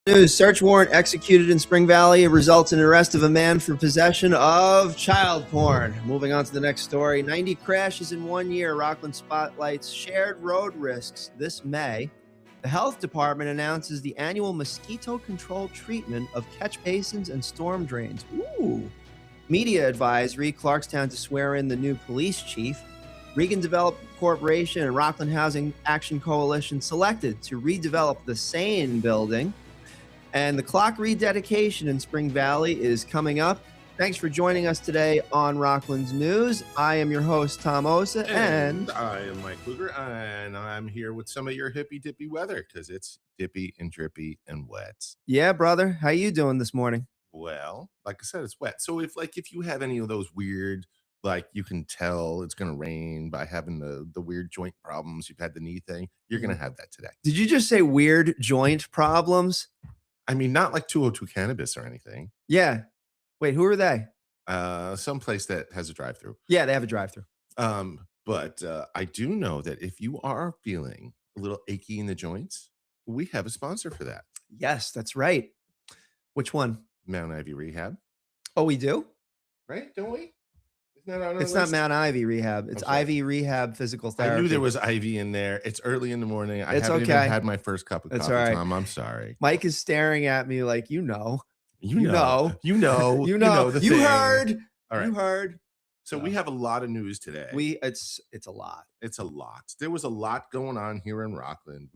News. Search warrant executed in Spring Valley results in arrest of a man for possession of child porn. Moving on to the next story. 90 crashes in 1 year. Rockland spotlights shared road risks this May. The health department announces the annual mosquito control treatment of catch basins and storm drains. Ooh. Media advisory. Clarkstown to swear in the new police chief. Regan Development Corporation and Rockland Housing Action Coalition selected to redevelop the Sane building. And the clock rededication in Spring Valley is coming up. Thanks for joining us today on Rockland's News. I am your host, Tom Osa, and I am Mike Luger, and I'm here with some of your hippy-dippy weather because it's dippy and drippy and wet. Yeah, brother. How you doing this morning? Well, like I said, it's wet. So if you have any of those weird, like you can tell it's going to rain by having the weird joint problems, you've had the knee thing, you're going to have that today. Did you just say weird joint problems? I mean, not like 202 Cannabis or anything. Yeah. Wait, who are they? Some place that has a drive-through. Yeah, they have a drive-through. But I do know that if you are feeling a little achy in the joints, we have a sponsor for that. Yes, that's right. Which one? Mount Ivy Rehab. Oh, we do? Right? Don't we? It's not Mount Ivy Rehab. It's Ivy Rehab Physical Therapy. I knew there was Ivy in there. It's early in the morning. I haven't even had my first cup of coffee, all right. Tom. I'm sorry. Mike is staring at me like, you know. You heard. All right. You heard. So we have a lot of news today. It's a lot. It's a lot. There was a lot going on here in Rockland.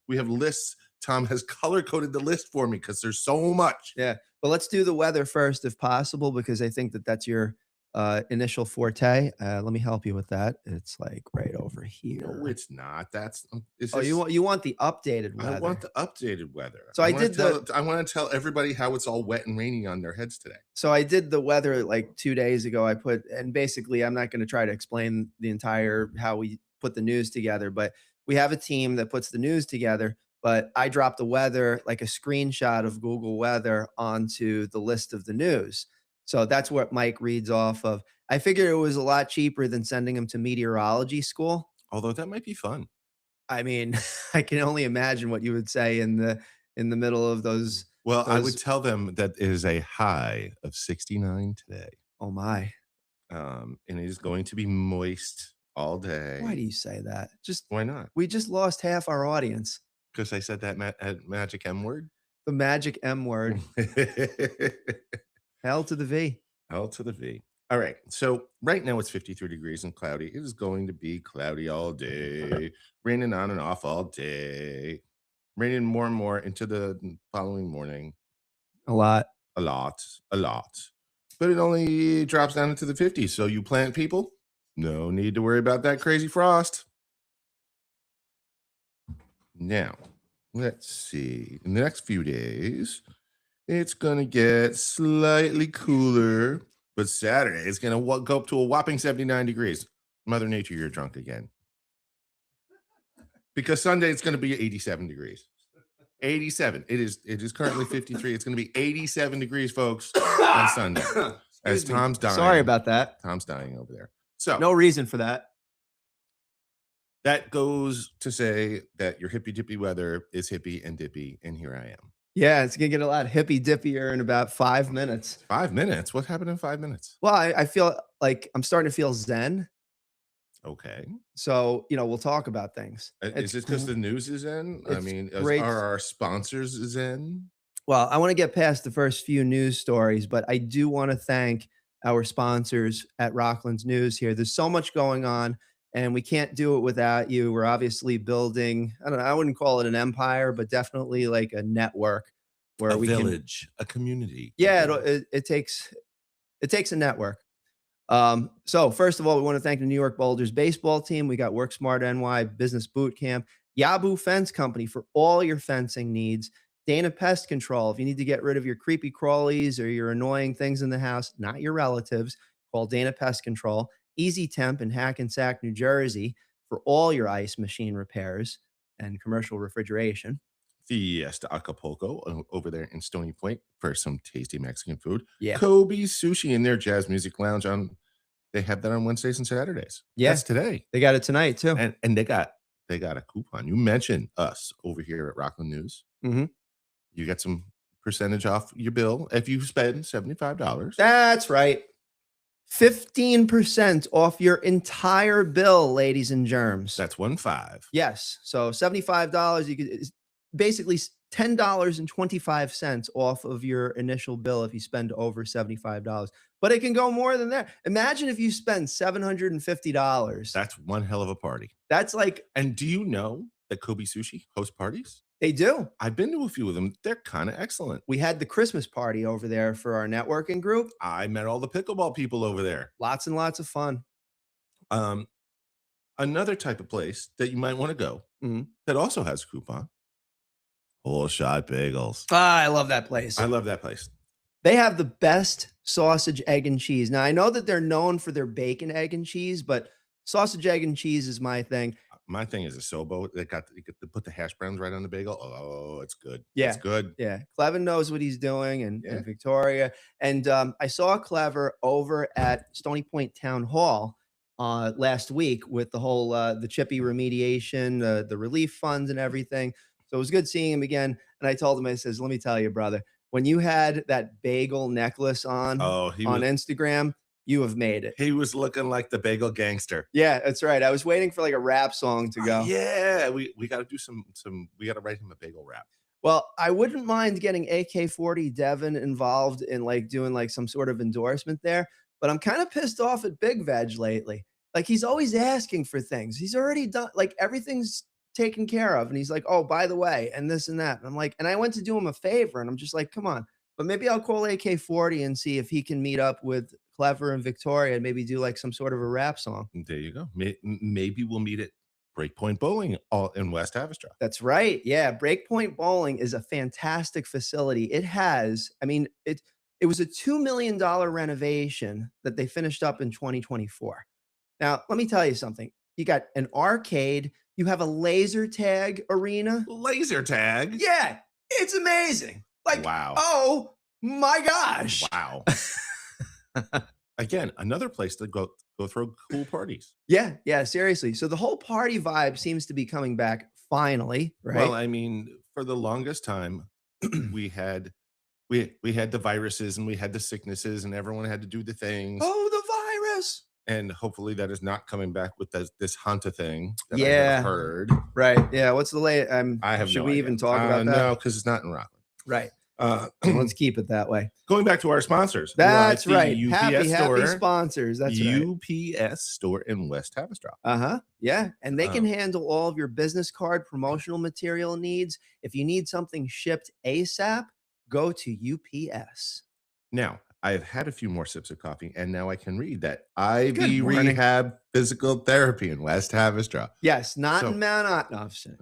We have lists. Tom has color-coded the list for me because there's so much. Yeah. But let's do the weather first if possible, because I think that's your initial forte. Let me help you with that. It's like right over here. No, it's not. You want the updated weather. I want the updated weather. So I want to tell everybody how it's all wet and rainy on their heads today. So I did the weather like 2 days ago. And basically I'm not going to try to explain the entire how we put the news together, but we have a team that puts the news together. But I dropped the weather, like a screenshot of Google Weather, onto the list of the news. So that's what Mike reads off of. I figured it was a lot cheaper than sending him to meteorology school. Although that might be fun. I mean, I can only imagine what you would say in the middle of those. Well, I would tell them that it is a high of 69 today. Oh my. And it is going to be moist all day. Why do you say that? Why not? We just lost half our audience. Because I said that magic M word? The magic M word. L to the V. L to the V. All right. So right now it's 53 degrees and cloudy. It is going to be cloudy all day, raining on and off all day, raining more and more into the following morning. A lot. But it only drops down into the 50s. So you plant people, no need to worry about that crazy frost. Now, let's see. In the next few days, it's going to get slightly cooler, but Saturday it's going to go up to a whopping 79 degrees. Mother Nature, you're drunk again. Because Sunday it's going to be 87 degrees. 87. It is currently 53. It's going to be 87 degrees, folks, on Sunday. As Tom's dying. Sorry about that. Tom's dying over there. So no reason for that. That goes to say that your hippy-dippy weather is hippy and dippy, and here I am. Yeah, it's going to get a lot hippy-dippier in about 5 minutes. 5 minutes? What happened in 5 minutes? Well, I feel like I'm starting to feel zen. Okay. So, we'll talk about things. Is it because the news is in? I mean, are our sponsors zen? Well, I want to get past the first few news stories, but I do want to thank our sponsors at Rockland's News here. There's so much going on, and we can't do it without you. We're obviously building, I don't know, I wouldn't call it an empire, but definitely like a network where a village, a community. Yeah, it takes a network. So first of all, we want to thank the New York Boulders baseball team. We got Work Smart NY Business Boot Camp, Yabu Fence Company for all your fencing needs, Dana Pest Control. If you need to get rid of your creepy crawlies or your annoying things in the house, not your relatives, call Dana Pest Control. Easy Temp in Hackensack, New Jersey for all your ice machine repairs and commercial refrigeration. Fiesta Acapulco over there in Stony Point for some tasty Mexican food. Yeah. Kobe's Sushi in their Jazz Music Lounge they have that on Wednesdays and Saturdays. Yeah. That's today. They got it tonight too. And they got a coupon. You mentioned us over here at Rockland News. Mm-hmm. You get some percentage off your bill if you spend $75. That's right. 15% off your entire bill, ladies and germs. That's 15. Yes. So $75, you could it's basically $10.25 off of your initial bill if you spend over $75. But it can go more than that. Imagine if you spend $750. That's one hell of a party. That's like And do you know that Kobe Sushi hosts parties? they do. I've been to a few of them. They're kind of excellent. We had the Christmas party over there for our networking group. I met all the pickleball people over there. Lots and lots of fun. Another type of place that you might want to go that also has a coupon. Whole Shot Bagels. Ah, I love that place. I love that place. They have the best sausage, egg, and cheese. Now, I know that they're known for their bacon, egg, and cheese, but sausage, egg, and cheese is my thing. My thing is a sobo. You get to put the hash browns right on the bagel. Oh, it's good. Yeah. It's good. Yeah. Clevin knows what he's doing, and Victoria. And I saw Clever over at Stony Point Town Hall last week with the whole the Chippy remediation, the relief funds and everything. So it was good seeing him again. And I told him, I says, let me tell you, brother, when you had that bagel necklace on Instagram, you have made it. He was looking like the bagel gangster. Yeah, that's right. I was waiting for like a rap song to go. Yeah, we got to do some. We got to write him a bagel rap. Well, I wouldn't mind getting AK-40 Devin involved in like doing like some sort of endorsement there, but I'm kind of pissed off at Big Veg lately. Like he's always asking for things. He's already done like everything's taken care of, and he's like, oh, by the way, and this and that. And I'm like, and I went to do him a favor, and I'm just like, come on. But maybe I'll call AK-40 and see if he can meet up with Clever and Victoria and maybe do like some sort of a rap song. There you go. Maybe we'll meet at Breakpoint Bowling all in West Haverstraw. That's right. Yeah. Breakpoint Bowling is a fantastic facility. It has, I mean, it was a $2 million renovation that they finished up in 2024. Now, let me tell you something. You got an arcade. You have a laser tag arena. Laser tag? Yeah. It's amazing. Like, wow. Oh my gosh. Wow. Again, another place to go throw cool parties. Yeah, yeah, seriously. So the whole party vibe seems to be coming back finally, right? Well, I mean, for the longest time, we had the viruses and we had the sicknesses and everyone had to do the things. Oh, the virus. And hopefully that is not coming back with this Hanta thing that I have heard. Right. Yeah. What's the late? I have should we even talk about that? No, because it's not in Rockland. Right. Let's keep it that way. Going back to our sponsors. That's right. UPS happy sponsors. That's right. UPS store in West Haverstraw. Yeah. And they can handle all of your business card promotional material needs. If you need something shipped ASAP, go to UPS. Now, I've had a few more sips of coffee, and now I can read that IV Rehab Physical Therapy in West Haverstraw. Yes, not in Mount Otton.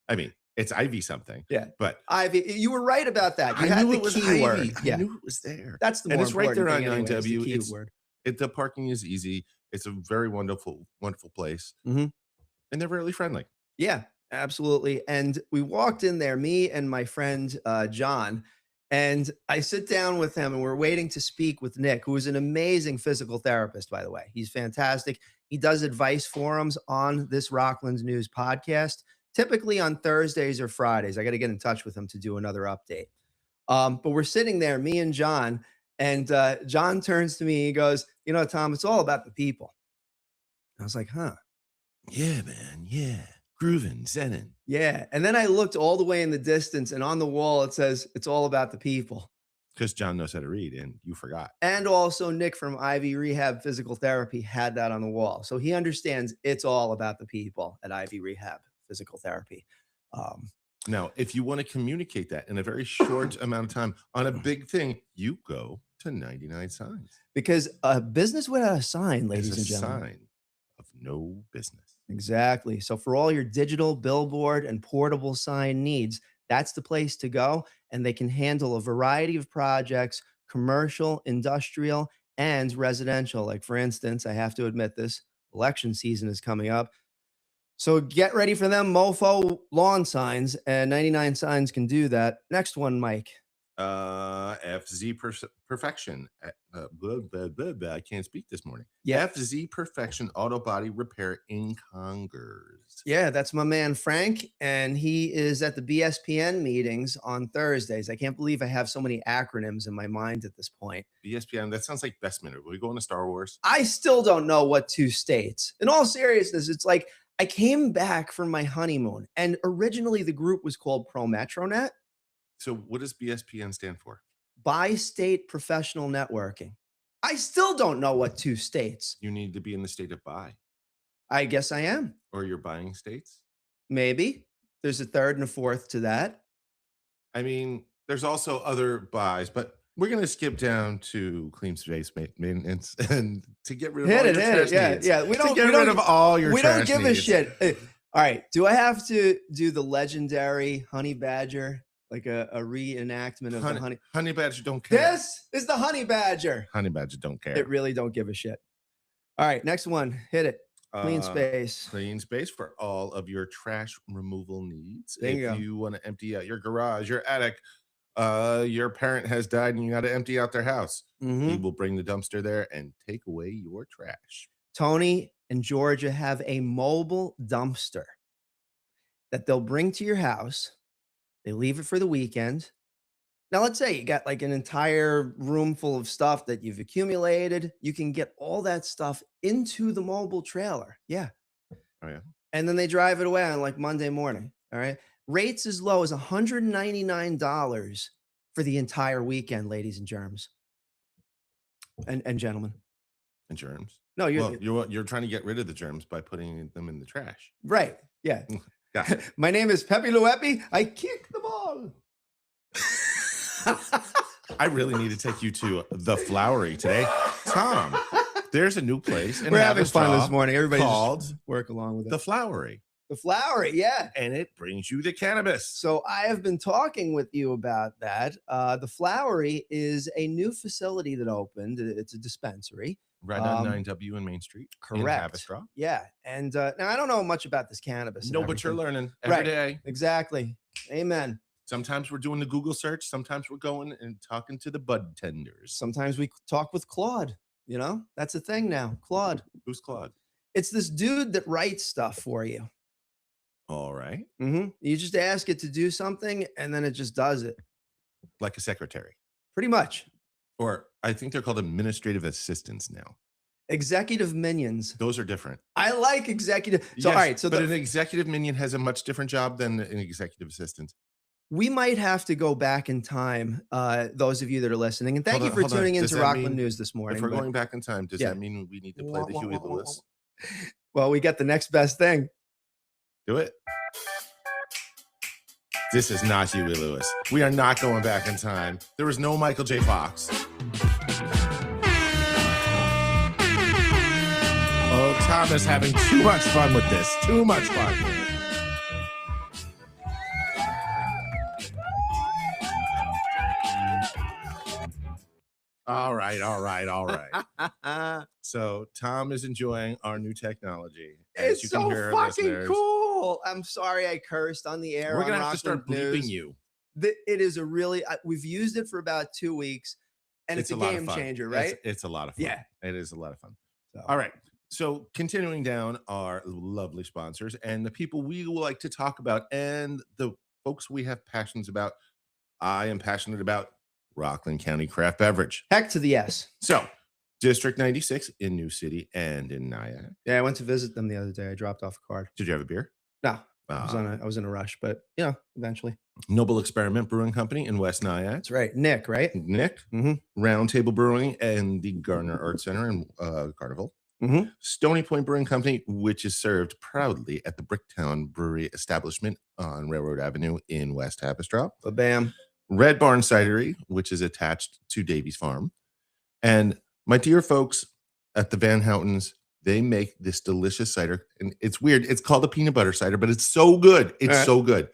I mean, it's IV something. Yeah. But IV, you were right about that. You had the keyword. I knew it was there. That's the and more it's right there on important thing 9W. The parking is easy. It's a very wonderful, wonderful place. Mm-hmm. And they're really friendly. Yeah, absolutely. And we walked in there, me and my friend John, and I sit down with him and we're waiting to speak with Nick, who is an amazing physical therapist, by the way. He's fantastic. He does advice forums on this Rockland News podcast, typically on Thursdays or Fridays. I got to get in touch with him to do another update. But we're sitting there, me and John, and John turns to me. He goes, you know, Tom, it's all about the people. I was like, huh? Yeah, man. Yeah. Grooving, zenning. Yeah. And then I looked all the way in the distance, and on the wall, it says, it's all about the people. Because John knows how to read, and you forgot. And also Nick from IV Rehab Physical Therapy had that on the wall. So he understands it's all about the people at IV Rehab Physical Therapy. Now, if you want to communicate that in a very short amount of time on a big thing, you go to 99 Signs. Because a business without a sign, ladies and gentlemen, sign of no business. Exactly. So for all your digital, billboard, and portable sign needs, that's the place to go. And they can handle a variety of projects, commercial, industrial, and residential. Like, for instance, I have to admit this, election season is coming up. So get ready for them mofo lawn signs, and 99 Signs can do that. Next one, Mike. Perfection. I can't speak this morning. Yeah. FZ Perfection Auto Body Repair in Congers. Yeah, that's my man Frank, and he is at the BSPN meetings on Thursdays. I can't believe I have so many acronyms in my mind at this point. BSPN, that sounds like Best Minute. Are we going to Star Wars? I still don't know what 2 states. In all seriousness, it's like I came back from my honeymoon, and originally the group was called Pro Metronet. So what does BSPN stand for? Bi-state professional networking. I still don't know what 2 states. You need to be in the state of buy. I guess I am. Or you're buying states? Maybe. There's a third and a fourth to that. I mean, there's also other buys, but we're going to skip down to clean space maintenance and to get rid of all your trash needs. Yeah. We don't get rid of all your trash needs. We don't give a shit. All right. Do I have to do the legendary honey badger? Like a reenactment of the honey badger don't care. This is the honey badger. Honey badger don't care. It really don't give a shit. All right, next one. Hit it. Clean space. Clean space for all of your trash removal needs. Bingo. If you want to empty out your garage, your attic, your parent has died and you got to empty out their house, he will bring the dumpster there and take away your trash. Tony and Georgia have a mobile dumpster that they'll bring to your house. They leave it for the weekend. Now, let's say you got like an entire room full of stuff that you've accumulated. You can get all that stuff into the mobile trailer. Yeah. Oh, yeah. And then they drive it away on like Monday morning. All right. Rates as low as $199 for the entire weekend, ladies and germs. And gentlemen. And germs. No, you're trying to get rid of the germs by putting them in the trash. Right. Yeah. Gotcha. My name is Pepe Luepi. I kick the ball. I really need to take you to the Flowery today. Tom, there's a new place. We're having fun this morning. Everybody called just work along with it. The Flowery. The Flowery, yeah. And it brings you the cannabis. So I have been talking with you about that. The Flowery is a new facility that opened. It's a dispensary. Right on 9W in Main Street. Correct. In Haverstraw. Yeah. And now I don't know much about this cannabis. No, but you're learning every day. Exactly. Amen. Sometimes we're doing the Google search. Sometimes we're going and talking to the bud tenders. Sometimes we talk with Claude. You know, that's a thing now. Claude. Who's Claude? It's this dude that writes stuff for you. All right. You just ask it to do something and then it just does it. Like a secretary. Pretty much. Or I think they're called administrative assistants now. Executive minions. Those are different. I like executive. So, yes, all right. So, but an executive minion has a much different job than an executive assistant. We might have to go back in time, those of you that are listening. And thank you for tuning into Rockland News this morning. If we're going back in time, does that mean we need to play the Huey Lewis? Well, we got the next best thing. Do it. This is not Huey Lewis. We are not going back in time. There was no Michael J. Fox. Oh, Tom is having too much fun with this. Too much fun. All right. So Tom is enjoying our new technology. It's you can so hear, fucking cool. I'm sorry I cursed on the air. We're going to have to start bleeping you. It is a really, we've used it for about 2 weeks and it's a game changer, right? It's a lot of fun. Yeah. It is a lot of fun. So. All right. So continuing down our lovely sponsors and the people we will like to talk about and the folks we have passions about. I am passionate about Rockland County Craft Beverage. Heck to the yes. So, District 96 in New City and in Nyack. Yeah, I went to visit them the other day. I dropped off a card. Did you have a beer? No. I was in a rush, but eventually. Noble Experiment Brewing Company in West Nyack. That's right. Nick, right? Nick. Round Table Brewing and the Gardner Art Center in Carnival. Stony Point Brewing Company, which is served proudly at the Bricktown Brewery establishment on Railroad Avenue in West Haverstraw. Bam. Red Barn Cidery, which is attached to Davies Farm. And my dear folks at the Van Houtens, they make this delicious cider. And it's weird. It's called a peanut butter cider, but it's so good. It's so good.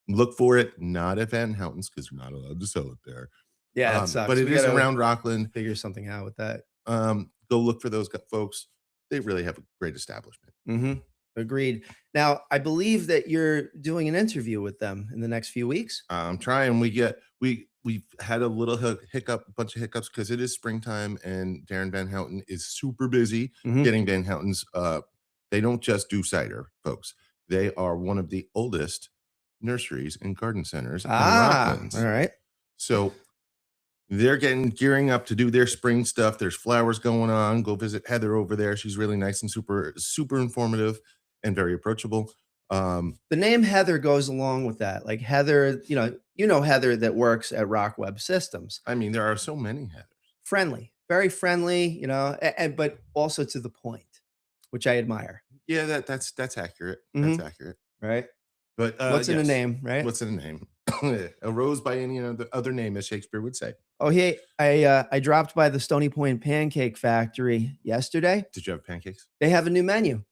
Look for it, not at Van Houtens, because we're not allowed to sell it there. Yeah, that sucks. But it is around Rockland. Figure something out with that. Go look for those folks. They really have a great establishment. Agreed. Now, I believe that you're doing an interview with them in the next few weeks. I'm trying. we've had a little hiccup, a bunch of hiccups because it is springtime and Darren Van Houten is super busy getting Van Houten's. They don't just do cider, folks. They are one of the oldest nurseries and garden centers in Rockland. All right. So they're gearing up to do their spring stuff. There's flowers going on. Go visit Heather over there. She's really nice and super informative and very approachable. The name Heather goes along with that. Like Heather, Heather that works at Rock Web Systems. I mean, there are so many Heathers. Friendly, very friendly, but also to the point, which I admire. Yeah, that's accurate. That's accurate. Right. But what's in a name, right? What's in a name? A rose by any other name, as Shakespeare would say. Oh, hey, I dropped by the Stony Point Pancake Factory yesterday. Did you have pancakes? They have a new menu.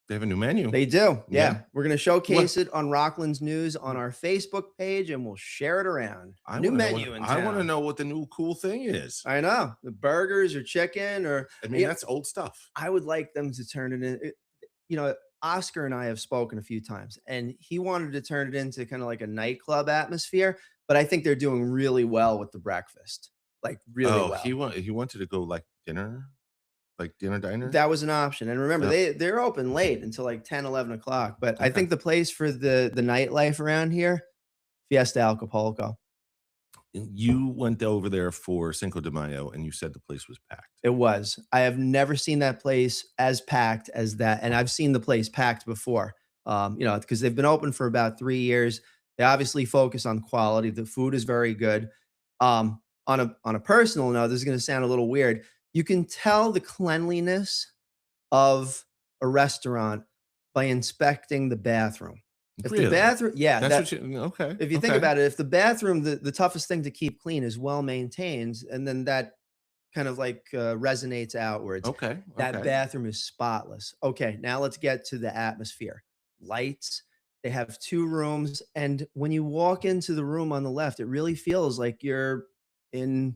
They have a new menu. They do. Yeah. We're going to showcase it on Rockland's News on our Facebook page, and we'll share it around. New menu in town. I want to know what the new cool thing is. I know. The burgers or chicken or... I mean, that's old stuff. I would like them to turn it in. Oscar and I have spoken a few times, and he wanted to turn it into kind of like a nightclub atmosphere, but I think they're doing really well with the breakfast. Like really well. He wanted to go like dinner? Like dinner diner? That was an option. And remember, they're open late until like 10, 11 o'clock. But I think the place for the nightlife around here, Fiesta Acapulco. You went over there for Cinco de Mayo and you said the place was packed. It was. I have never seen that place as packed as that. And I've seen the place packed before, because they've been open for about 3 years. They obviously focus on quality. The food is very good. On a personal note, this is going to sound a little weird. You can tell the cleanliness of a restaurant by inspecting the bathroom. If the bathroom, okay. If you think about it, if the bathroom, the toughest thing to keep clean is well maintained, and then that kind of like resonates outwards. Okay. That bathroom is spotless. Okay, now let's get to the atmosphere. Lights. They have 2 rooms, and when you walk into the room on the left, it really feels like you're in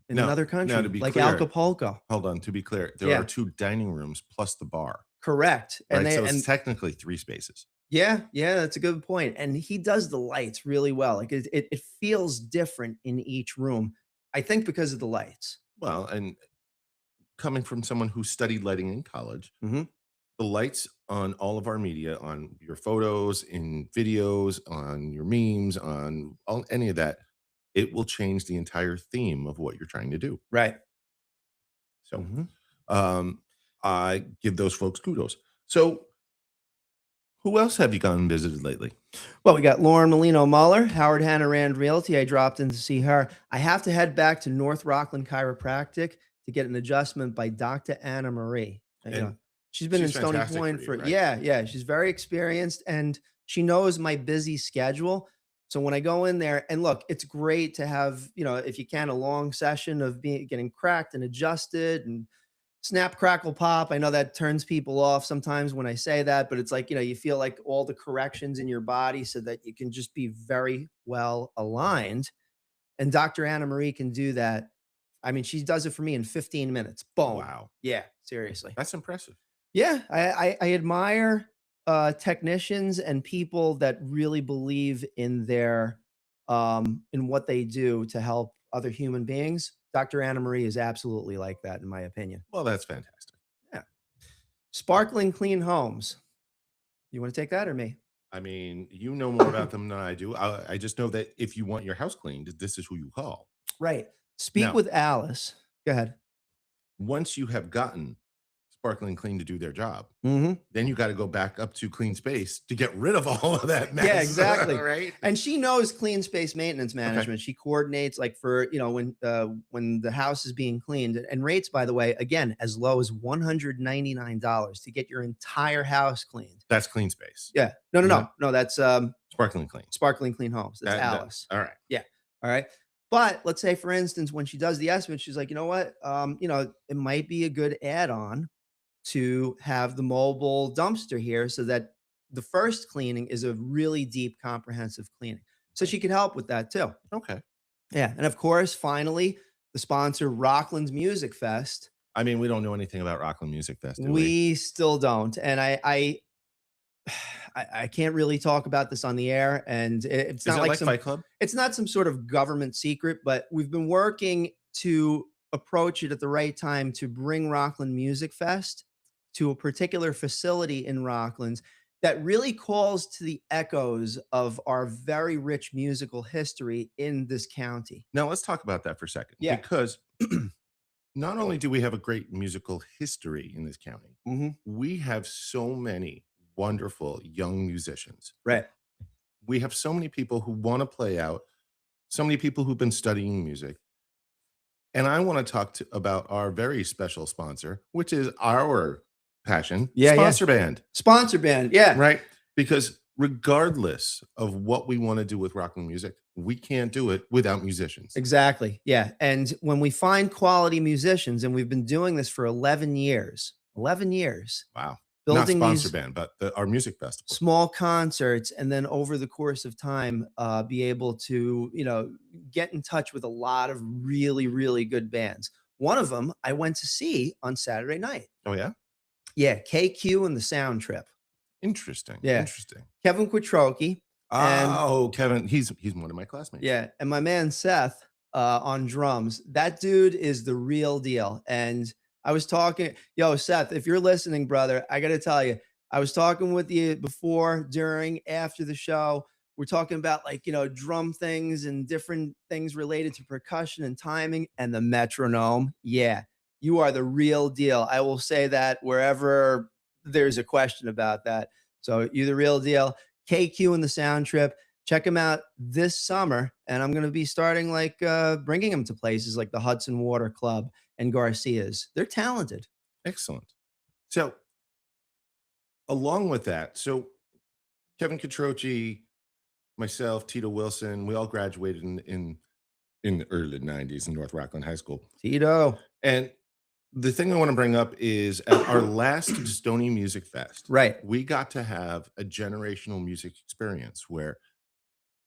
another country, now, to be like clear, Acapulco. Hold on, to be clear, there are 2 dining rooms plus the bar. Correct. Right? So it's technically 3 spaces. Yeah, that's a good point. And he does the lights really well. Like it feels different in each room. I think because of the lights. Well, and coming from someone who studied lighting in college, the lights on all of our media, on your photos, in videos, on your memes, on any of that, it will change the entire theme of what you're trying to do. Right. So I give those folks kudos. So who else have you gone and visited lately? Well, we got Lauren Molino Muller, Howard Hanna Rand Realty. I dropped in to see her. I have to head back to North Rockland Chiropractic to get an adjustment by Dr. Anna Marie. She's been in Stony Point for, right? She's very experienced, and she knows my busy schedule. So when I go in there, and look, it's great to have, if you can, a long session of getting cracked and adjusted and snap, crackle, pop. I know that turns people off sometimes when I say that, but it's like, you feel like all the corrections in your body so that you can just be very well aligned. And Dr. Anna Marie can do that. I mean, she does it for me in 15 minutes. Boom. Wow. Yeah, seriously. That's impressive. Yeah, I admire technicians and people that really believe in in what they do to help other human beings. Dr. Anna Marie is absolutely like that, in my opinion. Well, that's fantastic. Yeah. Sparkling Clean Homes. You want to take that or me? I mean, you know more about them than I do. I just know that if you want your house cleaned, this is who you call. Right. Speak with Alice. Go ahead. Once you have gotten Sparkling Clean to do their job, then you got to go back up to Clean Space to get rid of all of that mess. Yeah, exactly. Right. And she knows clean space maintenance management. She coordinates like for, when the house is being cleaned, and rates, by the way, again, as low as $199 to get your entire house cleaned. That's Clean Space. Yeah. No. That's Sparkling Clean. Sparkling Clean Homes. That's Alice. All right. Yeah. All right. But let's say, for instance, when she does the estimate, she's like, you know what? It might be a good add-on to have the mobile dumpster here so that the first cleaning is a really deep, comprehensive cleaning. So she could help with that too. Okay. Yeah. And of course, finally, the sponsor, Rockland's Music Fest. I mean, we don't know anything about Rockland Music Fest, do we still don't. And I I can't really talk about this on the air, and it's Is not it like like Fight Club? it's not some sort of government secret, but we've been working to approach it at the right time to bring Rockland Music Fest to a particular facility in Rockland that really calls to the echoes of our very rich musical history in this county. Now let's talk about that for a second, Yeah. because not only do we have a great musical history in this county, Mhm. we have so many wonderful young musicians. Right. We have so many people who want to play out, so many people who've been studying music. And I want to talk about our very special sponsor, which is our passion, Yeah, yeah. Sponsor Band, Sponsor band. Yeah. right? Because regardless of what we want to do with rock and music, we can't do it without musicians. Exactly. Yeah. And when we find quality musicians, and we've been doing this for 11 years, 11 years, Wow. Not building Sponsor these Band, but our music festival. small concerts, and then over the course of time, be able to, get in touch with a lot of really, really good bands. One of them I went to see on Saturday night. Oh, yeah? Yeah. KQ and the Sound Trip. Interesting. Yeah. Interesting. Kevin Quattrocki. And Oh, Kevin, he's one of my classmates. yeah, and my man Seth on drums. That dude is the real deal. And I was talking, yo, Seth, if you're listening, brother, I got to tell you, I was talking with you before, during, after the show. We're talking about, like, drum things and different things related to percussion and timing and the metronome. Yeah, you are the real deal. I will say that wherever there's a question about that. So you're the real deal. KQ and the Sound Trip. Check them out this summer, and I'm going to be starting, like, bringing them to places like the Hudson Water Club and Garcia's. They're talented. Excellent. So, along with that, Kevin Catroci, myself, Tito Wilson, we all graduated in the early 90s in North Rockland High School. Tito. And the thing I want to bring up is at our last Stony Music Fest, Right. we got to have a generational music experience where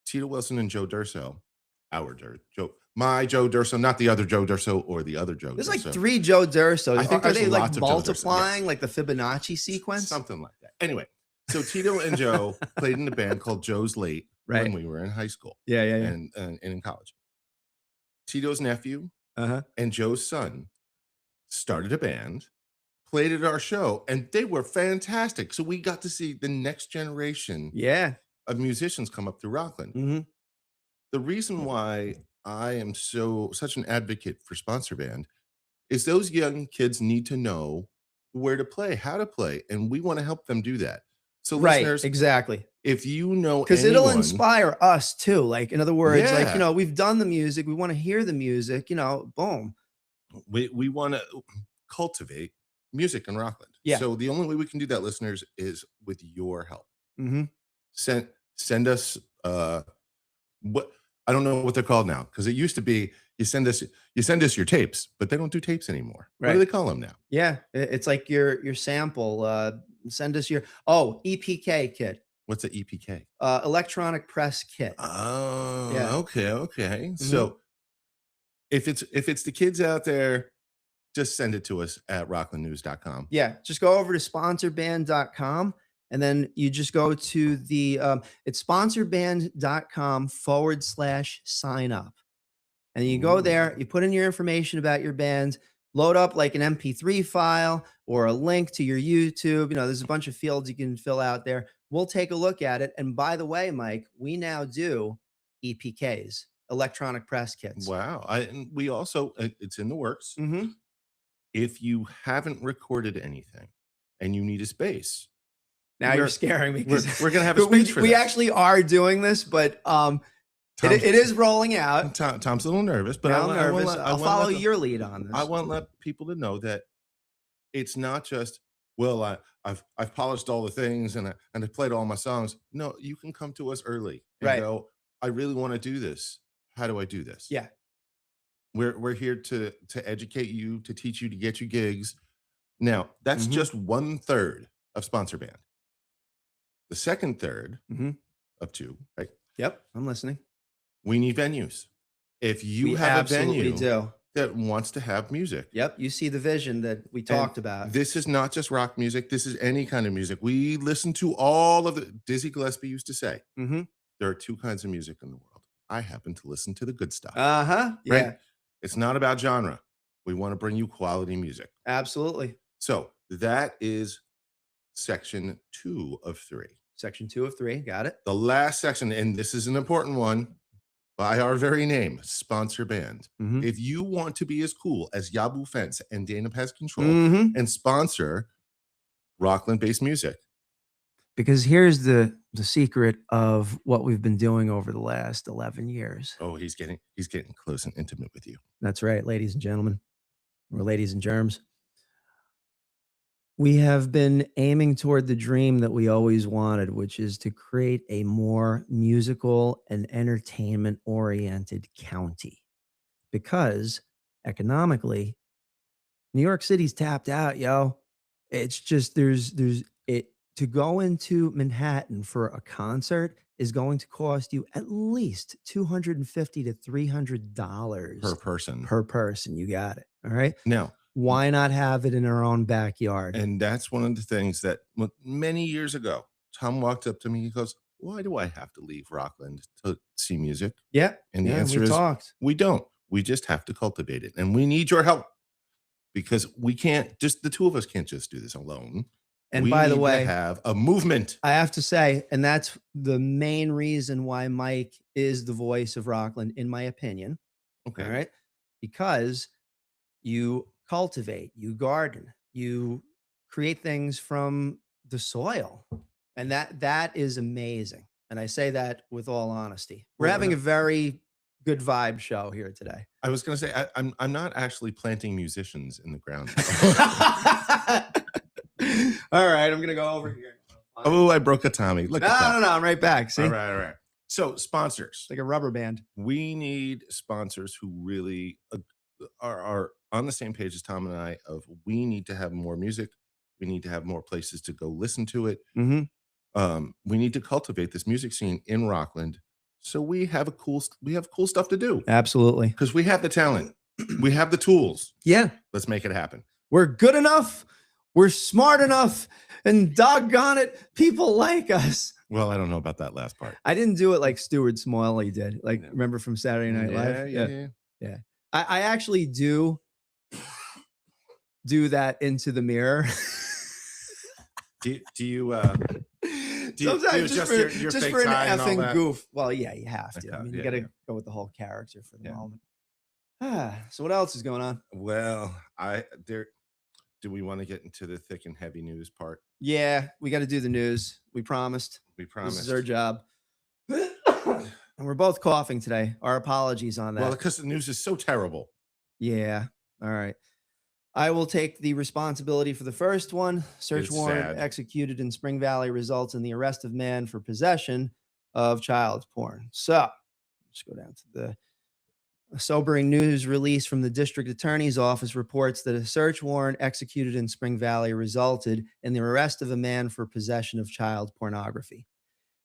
Tito Wilson and Joe Durso, my Joe Durso, not the other Joe Durso or the other Joe There's Durso. like 3 Joe Dursos. I think Are there's they, like, lots of Joe Durso, multiplying, yes. like the Fibonacci sequence? Something like that. Anyway, so Tito and Joe played in a band called Joe's Late Right. when we were in high school Yeah. and in college. Tito's nephew and Joe's son started a band, played at our show, and they were fantastic. So we got to see the next generation Yeah. of musicians come up through Rockland. Mm-hmm. The reason why I am such an advocate for Sponsor Band is those young kids need to know where to play, how to play, and we want to help them do that. So Right. listeners, Exactly. if you know Because it'll anyone- inspire us too. Like, in other words, Yeah. like, we've done the music. We want to hear the music, boom. we want to cultivate music in Rockland. Yeah. So the only way we can do that, listeners, is with your help. Mm-hmm. Send us what I don't know what they're called now, because it used to be you send us your tapes, but they don't do tapes anymore. What Right. do they call them now? Yeah, it's like your sample. Send us your EPK kit, What's the EPK? electronic press kit. Oh, Yeah. okay. So if it's the kids out there, just send it to us at rocklandnews.com. Yeah, just go over to sponsorband.com, and then you just go to the it's sponsorband.com/sign up. And you go there, you put in your information about your band, load up like an MP3 file or a link to your YouTube. There's a bunch of fields you can fill out there. We'll take a look at it. And by the way, Mike, we now do EPKs, electronic press kits. Wow. And we also, it's in the works. Mm-hmm. If you haven't recorded anything and you need a space, Now you're scaring me. we're going to have a space for we that. actually are doing this, but it is rolling out. Tom's a little nervous, but I'm nervous. I'll follow let your lead on this. I want to let people to know that it's not just, well, I've polished all the things and I played all my songs. No, you can come to us early and Right. go, I really want to do this. How do I do this? Yeah. We're here to educate you, to teach you, to get you gigs. Now, that's just 1/3 of Sponsor Band. The second third of 2, right? Yep, I'm listening. We need venues. If you We have a absolutely venue do. that wants to have music. Yep. You see the vision that we talked about. This is not just rock music. This is any kind of music. We listen to all of the Dizzy Gillespie used to say, Mm-hmm. there are two kinds of music in the world. I happen to listen to the good stuff. Yeah. Right? It's not about genre. We want to bring you quality music. Absolutely. So that is section 2 of 3. Section 2 of 3. Got it. The last section, and this is an important one, by our very name, sponsor band. Mm-hmm. If you want to be as cool as Yabu Fence and Dana Pest Control and sponsor Rockland-based music. Because here's the secret of what we've been doing over the last 11 years. Oh, he's getting close and intimate with you. That's right, ladies and gentlemen, or ladies and germs. We have been aiming toward the dream that we always wanted, which is to create a more musical and entertainment-oriented county. Because economically, New York City's tapped out, yo. It's just to go into Manhattan for a concert is going to cost you at least $250 to $300 per person. You got it. All right. Now, why not have it in our own backyard? And that's one of the things that many years ago, Tom walked up to me. He goes, "Why do I have to leave Rockland to see music?" Yeah. And the answer is, we don't. We just have to cultivate it. And we need your help because we can't just, the two of us can't just do this alone. And by the way, have a movement. I have to say, and that's the main reason why Mike is the voice of Rockland, in my opinion. Okay. All right. Because you cultivate, you garden, you create things from the soil. And that is amazing. And I say that with all honesty. We're having a very good vibe show here today. I was going to say, I'm not actually planting musicians in the ground. All right, I'm going to go over here. Oh, I broke a Tommy. Look at that. No, I'm right back. See? All right. So sponsors. It's like a rubber band. We need sponsors who really are on the same page as Tom and I of we need to have more music. We need to have more places to go listen to it. Mm-hmm. We need to cultivate this music scene in Rockland. So we have cool stuff to do. Absolutely. Because we have the talent. We have the tools. Yeah. Let's make it happen. We're good enough. We're smart enough. And doggone it, people like us. Well, I don't know about that last part. I didn't do it like Stuart Smalley did. Like, remember from Saturday Night Live? Yeah. I actually do that into the mirror. Do you sometimes just for an effing goof? Well, yeah, you have to. I mean, you got to go with the whole character for the moment. So what else is going on? Well, do we want to get into the thick and heavy news part? Yeah, we got to do the news. We promised. This is our job. And we're both coughing today. Our apologies on that. Well, because the news is so terrible. Yeah. All right. I will take the responsibility for the first one. Search warrant executed in Spring Valley results in the arrest of man for possession of child porn. So let's go down to a sobering news release from the district attorney's office reports that a search warrant executed in Spring Valley resulted in the arrest of a man for possession of child pornography.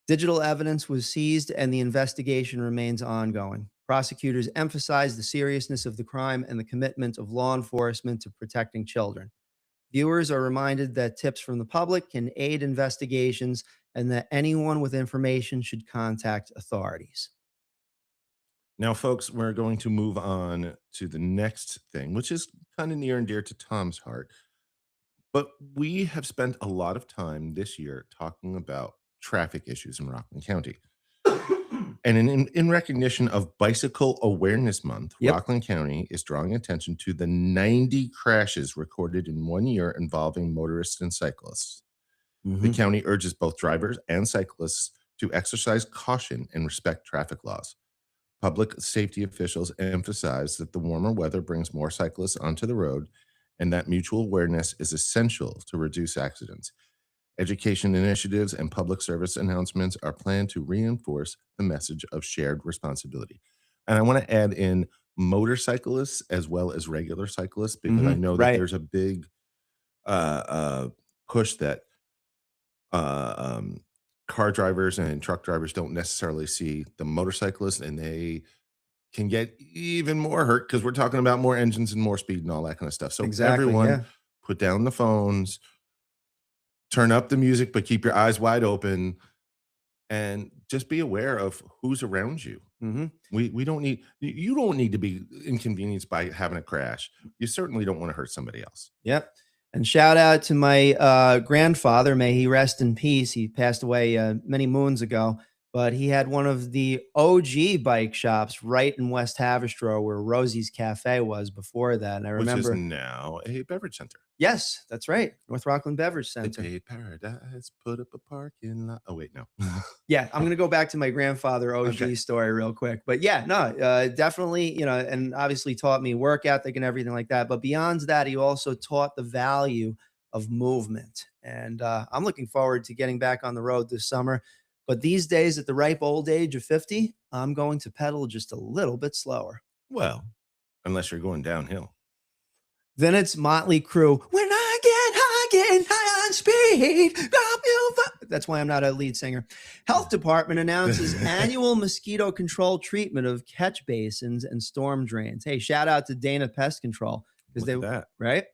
Digital evidence was seized and the investigation remains ongoing. Prosecutors emphasize the seriousness of the crime and the commitment of law enforcement to protecting children. Viewers are reminded that tips from the public can aid investigations and that anyone with information should contact authorities. Now, folks, we're going to move on to the next thing, which is kind of near and dear to Tom's heart. But we have spent a lot of time this year talking about traffic issues in Rockland County. And in recognition of Bicycle Awareness Month, Rockland County is drawing attention to the 90 crashes recorded in 1 year involving motorists and cyclists. The county urges both drivers and cyclists to exercise caution and respect traffic laws. Public safety officials emphasize that the warmer weather brings more cyclists onto the road and that mutual awareness is essential to reduce accidents. Education initiatives and public service announcements are planned to reinforce the message of shared responsibility. And I want to add in motorcyclists as well as regular cyclists, because I know that there's a big push that car drivers and truck drivers don't necessarily see the motorcyclists, and they can get even more hurt because we're talking about more engines and more speed and all that kind of stuff. So Exactly. everyone, Yeah. put down the phones, turn up the music, but keep your eyes wide open, and just be aware of who's around you. Hmm. We don't need you don't need to be inconvenienced by having a crash. You certainly don't want to hurt somebody else. Yep. And shout out to my grandfather. May he rest in peace. He passed away many moons ago, but he had one of the OG bike shops right in West Haverstraw where Rosie's Cafe was before that. And I Which is remember, now a beverage center. yes, that's right. North Rockland Beverage They Center. paid paradise, put up a parking lot. Oh, wait, no. Yeah, I'm gonna go back to my grandfather OG Okay. story real quick. But yeah, no, definitely, and obviously taught me work ethic and everything like that. But beyond that, he also taught the value of movement. And I'm looking forward to getting back on the road this summer. But these days, at the ripe old age of 50, I'm going to pedal just a little bit slower. Well, unless you're going downhill. Then it's Motley Crue. When I get high, getting high on speed. That's why I'm not a lead singer. Health Department announces annual mosquito control treatment of catch basins and storm drains. Hey, shout out to Dana Pest Control because Look they at that. right.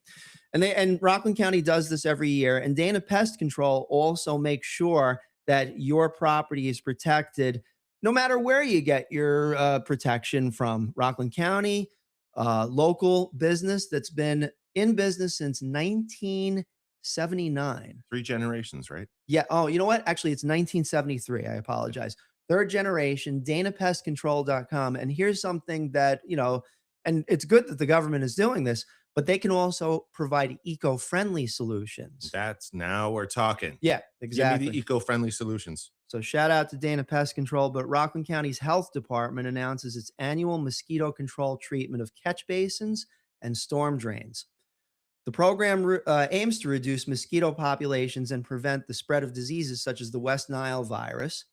And Rockland County does this every year. And Dana Pest Control also makes sure that your property is protected no matter where you get your protection from. Rockland County, local business that's been in business since 1979. 3 generations, right? Yeah. Oh, you know what? Actually, it's 1973. I apologize. Third generation, danapestcontrol.com. And here's something that, and it's good that the government is doing this, but they can also provide eco-friendly solutions. That's now we're talking. Yeah, Give me exactly. the eco-friendly solutions. So shout out to Dana Pest Control, but Rockland County's Health Department announces its annual mosquito control treatment of catch basins and storm drains. The program aims to reduce mosquito populations and prevent the spread of diseases such as the West Nile virus.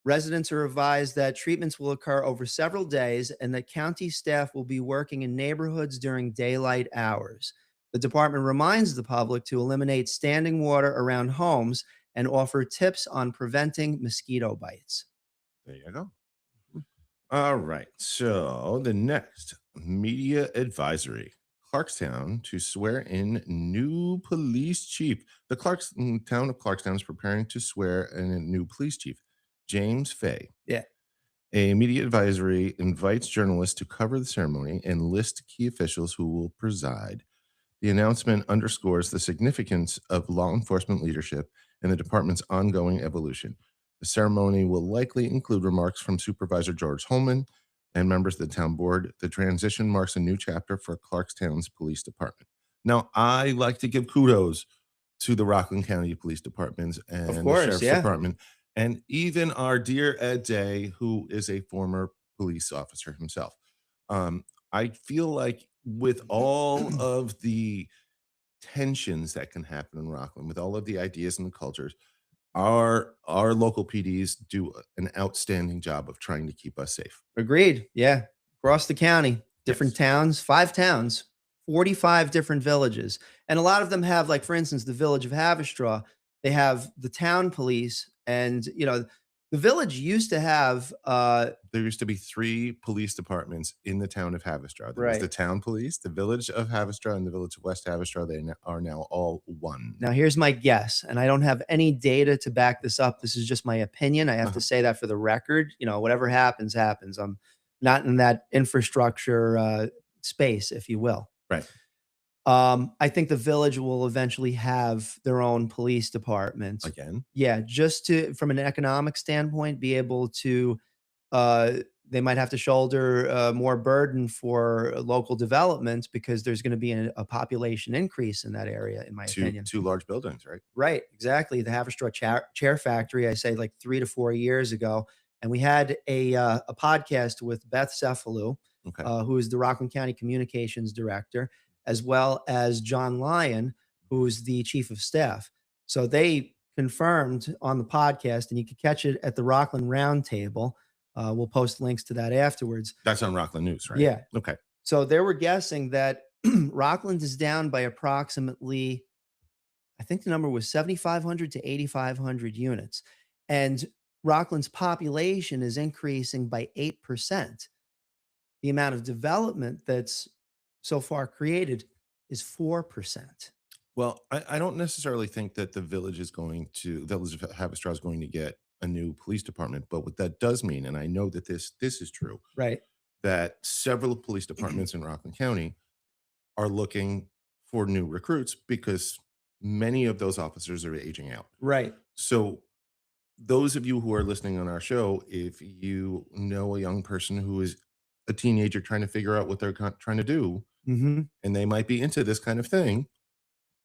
Residents are advised that treatments will occur over several days and that county staff will be working in neighborhoods during daylight hours. The department reminds the public to eliminate standing water around homes and offer tips on preventing mosquito bites. There you go. All right. So the next media advisory. Clarkstown to swear in new police chief. The town of Clarkstown is preparing to swear in a new police chief, James Fay. Yeah. A media advisory invites journalists to cover the ceremony and list key officials who will preside. The announcement underscores the significance of law enforcement leadership and the department's ongoing evolution. The ceremony will likely include remarks from Supervisor George Holman and members of the town board. The transition marks a new chapter for Clarkstown's police department. Now, I like to give kudos to the Rockland County Police Departments and Of the course, Sheriff's yeah. Department, and even our dear Ed Day, who is a former police officer himself. I feel like with all of the tensions that can happen in Rockland, with all of the ideas and the cultures, our local PDs do an outstanding job of trying to keep us safe. Agreed. Yeah. Across the county, different Yes. towns, 5 towns, 45 different villages. And a lot of them have, like, for instance, the village of Haverstraw, they have the town police. And, the village used to have, There used to be 3 police departments in the town of Haverstraw. There was the right. town police, the village of Haverstraw, and the village of West Haverstraw. They are now all one. Now, here's my guess, and I don't have any data to back this up. This is just my opinion. I have to say that for the record. Whatever happens, happens. I'm not in that infrastructure space, if you will. Right. I think the village will eventually have their own police department. Again. Yeah, just to from an economic standpoint, be able to uh they might have to shoulder more burden for local development because there's going to be a population increase in that area, in my opinion. Two large buildings, right? Right, exactly. The Haverstraw Chair Factory, I say like 3 to 4 years ago, and we had a podcast with Beth Cefalu, Okay. who is the Rockland County Communications Director, as well as John Lyon, who's the Chief of Staff. So they confirmed on the podcast, and you can catch it at the Rockland Roundtable. We'll post links to that afterwards. That's on Rockland News, right? Yeah. Okay. So they were guessing that Rockland is down by approximately, I think the number was 7,500 to 8,500 units. And Rockland's population is increasing by 8%. the amount of development that's so far created is 4%. Well, I don't necessarily think that the village of Haverstraw is going to get a new police department, but what that does mean, and I know that this is true, Right. that several police departments in Rockland County are looking for new recruits because many of those officers are aging out. Right. So those of you who are listening on our show, if you know a young person who is a teenager trying to figure out what they're trying to do, Mm-hmm. and they might be into this kind of thing,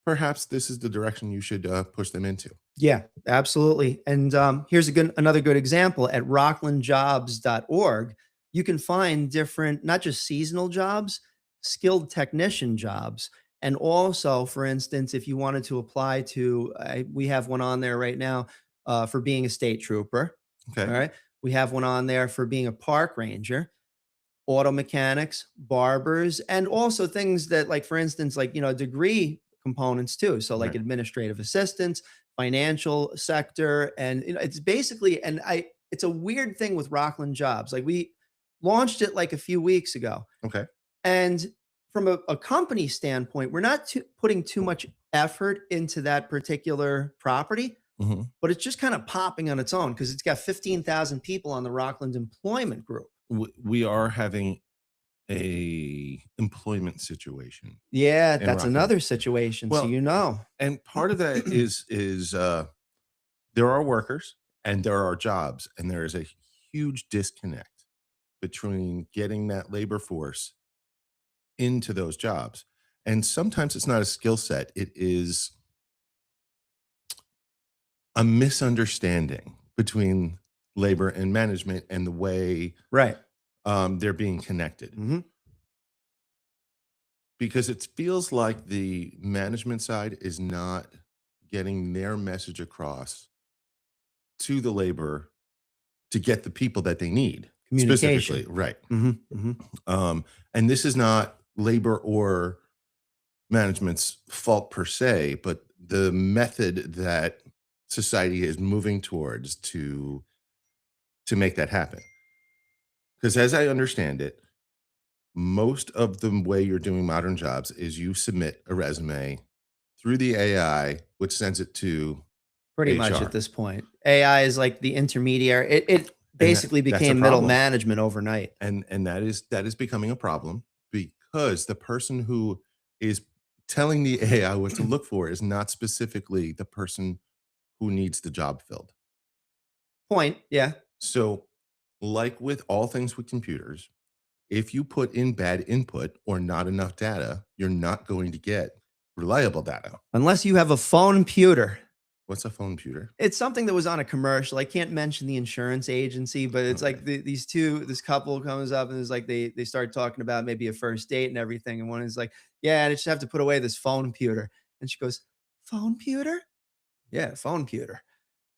perhaps this is the direction you should push them into. Yeah, absolutely. And here's another good example. At rocklandjobs.org, you can find different, not just seasonal jobs, skilled technician jobs. And also, for instance, if you wanted to apply to, we have one on there right now for being a state trooper. Okay. All right. We have one on there for being a park ranger, auto mechanics, barbers, and also things that, like, for instance, like, degree components too. So like Right. administrative assistants, financial sector. And it's basically, it's a weird thing with Rockland Jobs. Like, we launched it like a few weeks ago. Okay. And from a company standpoint, we're not putting too much effort into that particular property, Mhm. but it's just kind of popping on its own because it's got 15,000 people on the Rockland Employment Group. We are having a employment situation. Yeah, in that's Rockland. another situation. So Well, and part of that is there are workers and there are jobs, and there is a huge disconnect between getting that labor force into those jobs. And sometimes it's not a skill set, it is a misunderstanding between labor and management and the way right. they're being connected. Mhm. Because it feels like the management side is not getting their message across to the labor to get the people that they need. Communication. Specifically, right. Mhm, mhm. And this is not labor or management's fault per se, but the method that society is moving towards to make that happen. Because as I understand it, most of the way you're doing modern jobs is you submit a resume through the AI, which sends it to Pretty much HR. at this point. AI is like the intermediary. It basically that's a became middle problem. management overnight. And that is becoming a problem because the person who is telling the AI what to look for is not specifically the person who needs the job filled. Point. Yeah. So, like with all things with computers, if you put in bad input or not enough data, you're not going to get reliable data. Unless you have a phone computer. What's a phone computer? It's something that was on a commercial. I can't mention the insurance agency, but it's like this couple comes up and it's like they start talking about maybe a first date and everything. And one is like, yeah, I just have to put away this phone computer. And she goes, phone computer? Yeah, phone computer.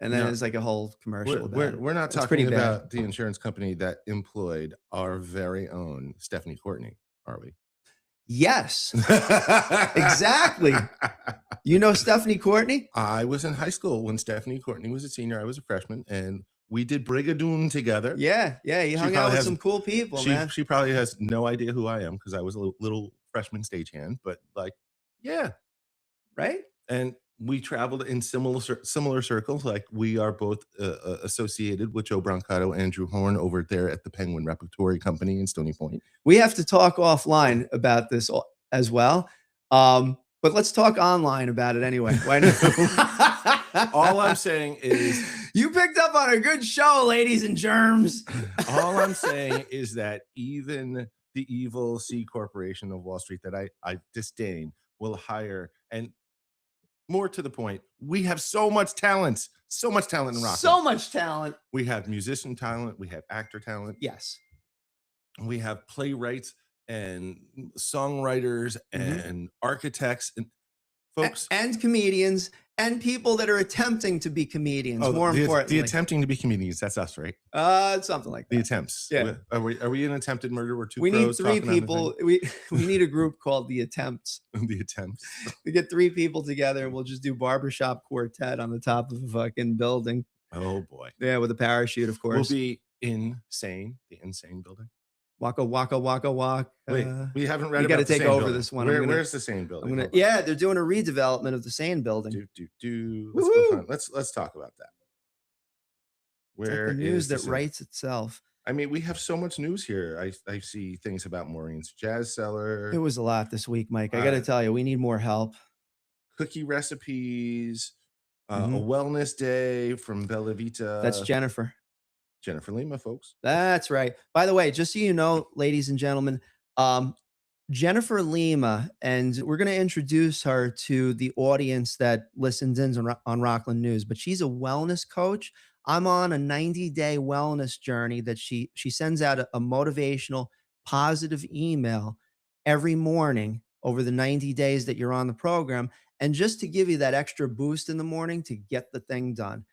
And then No, it's like a whole commercial about it. we're not It's pretty talking bad. about the insurance company that employed our very own Stephanie Courtney, are we? Yes, exactly. You know Stephanie Courtney? I was in high school when Stephanie Courtney was a senior. I was a freshman, and we did Brigadoon together. Yeah, yeah. You hung out with some cool people, man. She probably has no idea who I am because I was a little freshman stagehand, but like, yeah. Right? And we traveled in similar circles. Like, we are both associated with Joe Brancato, Andrew Horn over there at the Penguin Repertory Company in Stony Point. We have to talk offline about this as well. But let's talk online about it anyway. Why not? All I'm saying is you picked up on a good show, ladies and germs. All I'm saying is that even the evil C corporation of Wall Street that I disdain will hire, and more to the point, we have so much talent in Rockland. So much talent. We have musician talent. We have actor talent. Yes. We have playwrights and songwriters and architects and folks. And comedians and people that are attempting to be comedians, more importantly. The attempting to be comedians, that's us, right? Something like that. The attempts. Yeah. Are we an attempted murder? We're two We need crows 3 talking on the people. We need a group called The Attempts. The attempts. We get 3 people together and we'll just do barbershop quartet on the top of a fucking building. Oh boy. Yeah, with a parachute, of course. We'll be insane. The insane building. Waka waka waka waka. Wait, we haven't read You about gotta the take Seine over building. this one. Where's the Seine building? Hold on. Yeah, they're doing a redevelopment of the Seine building. Let's go find. Let's talk about that. It's like Where the news is the that Seine? writes itself. I mean, we have so much news here. I see things about Maureen's Jazz Cellar. It was a lot this week, Mike. I got to tell you, we need more help. Cookie recipes, a Mhm. wellness day from Bella Vita. That's Jennifer. Jennifer Lima, folks. That's right. By the way, just so you know, ladies and gentlemen, Jennifer Lima, and we're going to introduce her to the audience that listens in on Rockland News, but she's a wellness coach. I'm on a 90-day wellness journey that she sends out a motivational, positive email every morning over the 90 days that you're on the program. And just to give you that extra boost in the morning to get the thing done.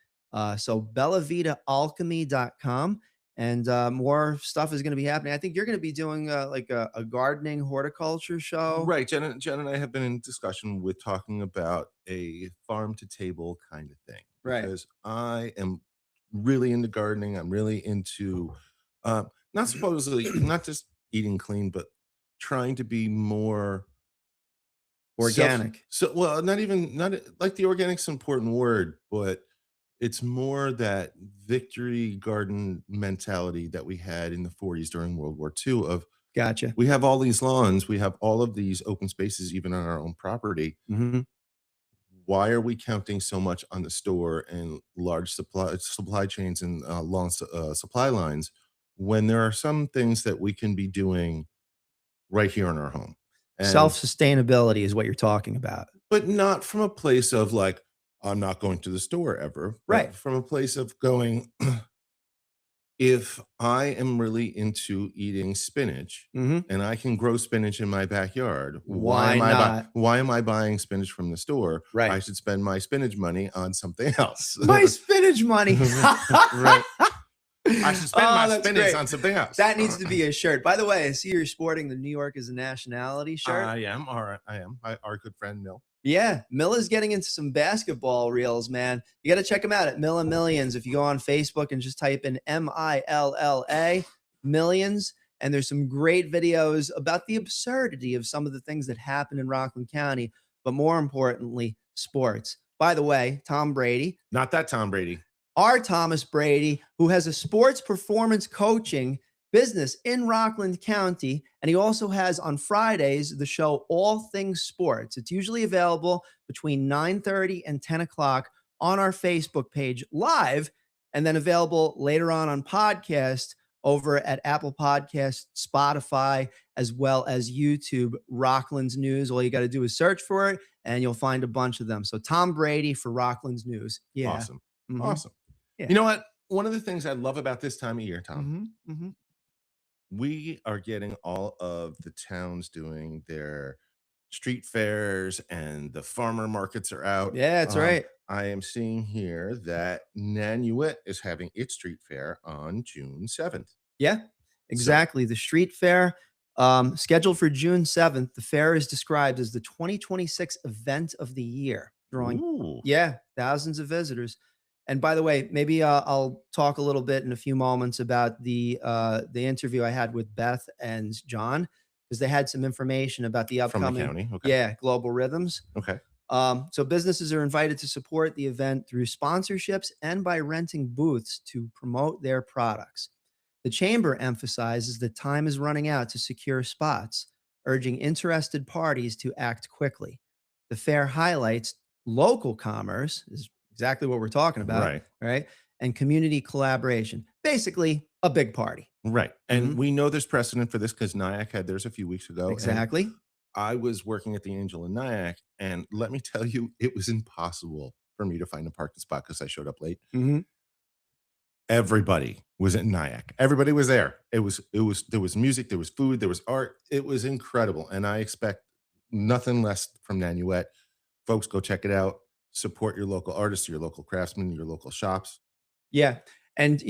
So bellavitaalchemy.com, and more stuff is going to be happening. I think you're going to be doing like a gardening horticulture show. Right. Jen and I have been in discussion with talking about a farm to table kind of thing. Right. Because I am really into gardening. I'm really into not supposedly not just eating clean, but trying to be more Organic. Well, not like the organic's an important word, but it's more that victory garden mentality that we had in the 40s during World War II of Gotcha. we have all these lawns, we have all of these open spaces, even on our own property. Mhm. Why are we counting so much on the store and large supply chains and long supply lines when there are some things that we can be doing right here in our home? And, Self-sustainability is what you're talking about. but not from a place of like, I'm not going to the store ever. But Right. from a place of going, if I am really into eating spinach Mhm. and I can grow spinach in my backyard, Why why am I buying spinach from the store? Right. I should spend my spinach money on something else. My spinach money. Right. I should spend my that's spinach great. on something else. That needs to be a shirt. By the way, I see you're sporting the New York as a nationality shirt. I am. All right. I am. Our good friend Mill. Yeah, Milla's getting into some basketball reels, man. You got to check him out at Milla Millions. If you go on Facebook and just type in Milla Millions, and there's some great videos about the absurdity of some of the things that happen in Rockland County, but more importantly, sports. By the way, Tom Brady, Not that Tom Brady. our Thomas Brady, who has a sports performance coaching business in Rockland County. And he also has on Fridays the show All Things Sports. It's usually available between 9:30 and 10 o'clock on our Facebook page live, and then available later on podcast over at Apple Podcasts, Spotify, as well as YouTube, Rockland's News. All you got to do is search for it and you'll find a bunch of them. So Tom Brady for Rockland's News. Yeah. Awesome. Mhm. Awesome. Yeah. You know what? One of the things I love about this time of year, Tom, Mhm. Mhm. we are getting all of the towns doing their street fairs and the farmer markets are out. Yeah, that's right. I am seeing here that Nanuet is having its street fair on June 7th. Yeah, exactly. The street fair, scheduled for June 7th. The fair is described as the 2026 event of the year, drawing Ooh. thousands of visitors. And by the way, maybe I'll talk a little bit in a few moments about the interview I had with Beth and John, because they had some information about the From the upcoming county. Okay. Global Rhythms. Okay. So businesses are invited to support the event through sponsorships and by renting booths to promote their products. The chamber emphasizes that time is running out to secure spots, urging interested parties to act quickly. The fair highlights local commerce, is exactly what we're talking about, right? And community collaboration. Basically, a big party. Right. And we know there's precedent for this because Nyack had theirs a few weeks ago. Exactly. I was working at the Angel in Nyack, and let me tell you, it was impossible for me to find a parking spot because I showed up late. Everybody was in Nyack. Everybody was there. There was music, there was food, there was art. It was incredible. And I expect nothing less from Nanuet. Folks, go check it out. Support your local artists, your local craftsmen, your local shops. Yeah. And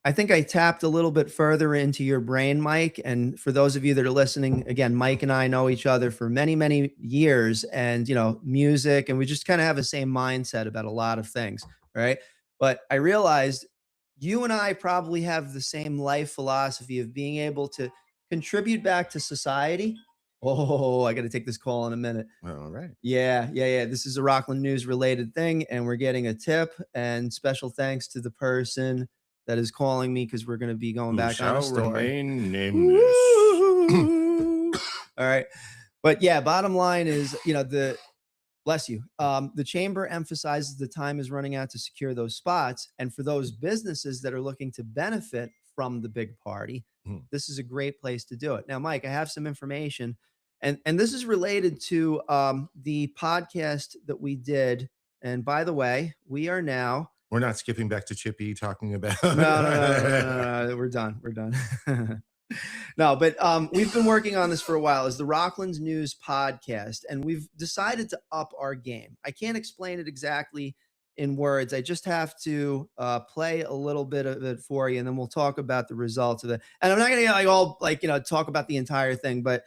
I think I tapped a little bit further into your brain, Mike. And for those of you that are listening, again, Mike and I know each other for many, many years, and music, and we just kind of have the same mindset about a lot of things, right? But I realized you and I probably have the same life philosophy of being able to contribute back to society. Oh, I got to take this call in a minute. All right. Yeah. This is a Rockland News related thing, and we're getting a tip. And special thanks to the person that is calling me because we're going to be going Who back on a shall story. remain nameless. All right, but yeah, bottom line is, bless you. The chamber emphasizes the time is running out to secure those spots, and for those businesses that are looking to benefit from the big party, this is a great place to do it. Now, Mike, I have some information. And this is related to the podcast that we did. And by the way, we're not skipping back to Chippy talking about. No. We're done. No, but we've been working on this for a while. It's the Rockland's News podcast, and we've decided to up our game. I can't explain it exactly in words. I just have to play a little bit of it for you, and then we'll talk about the results of it. And I'm not going to talk about the entire thing, but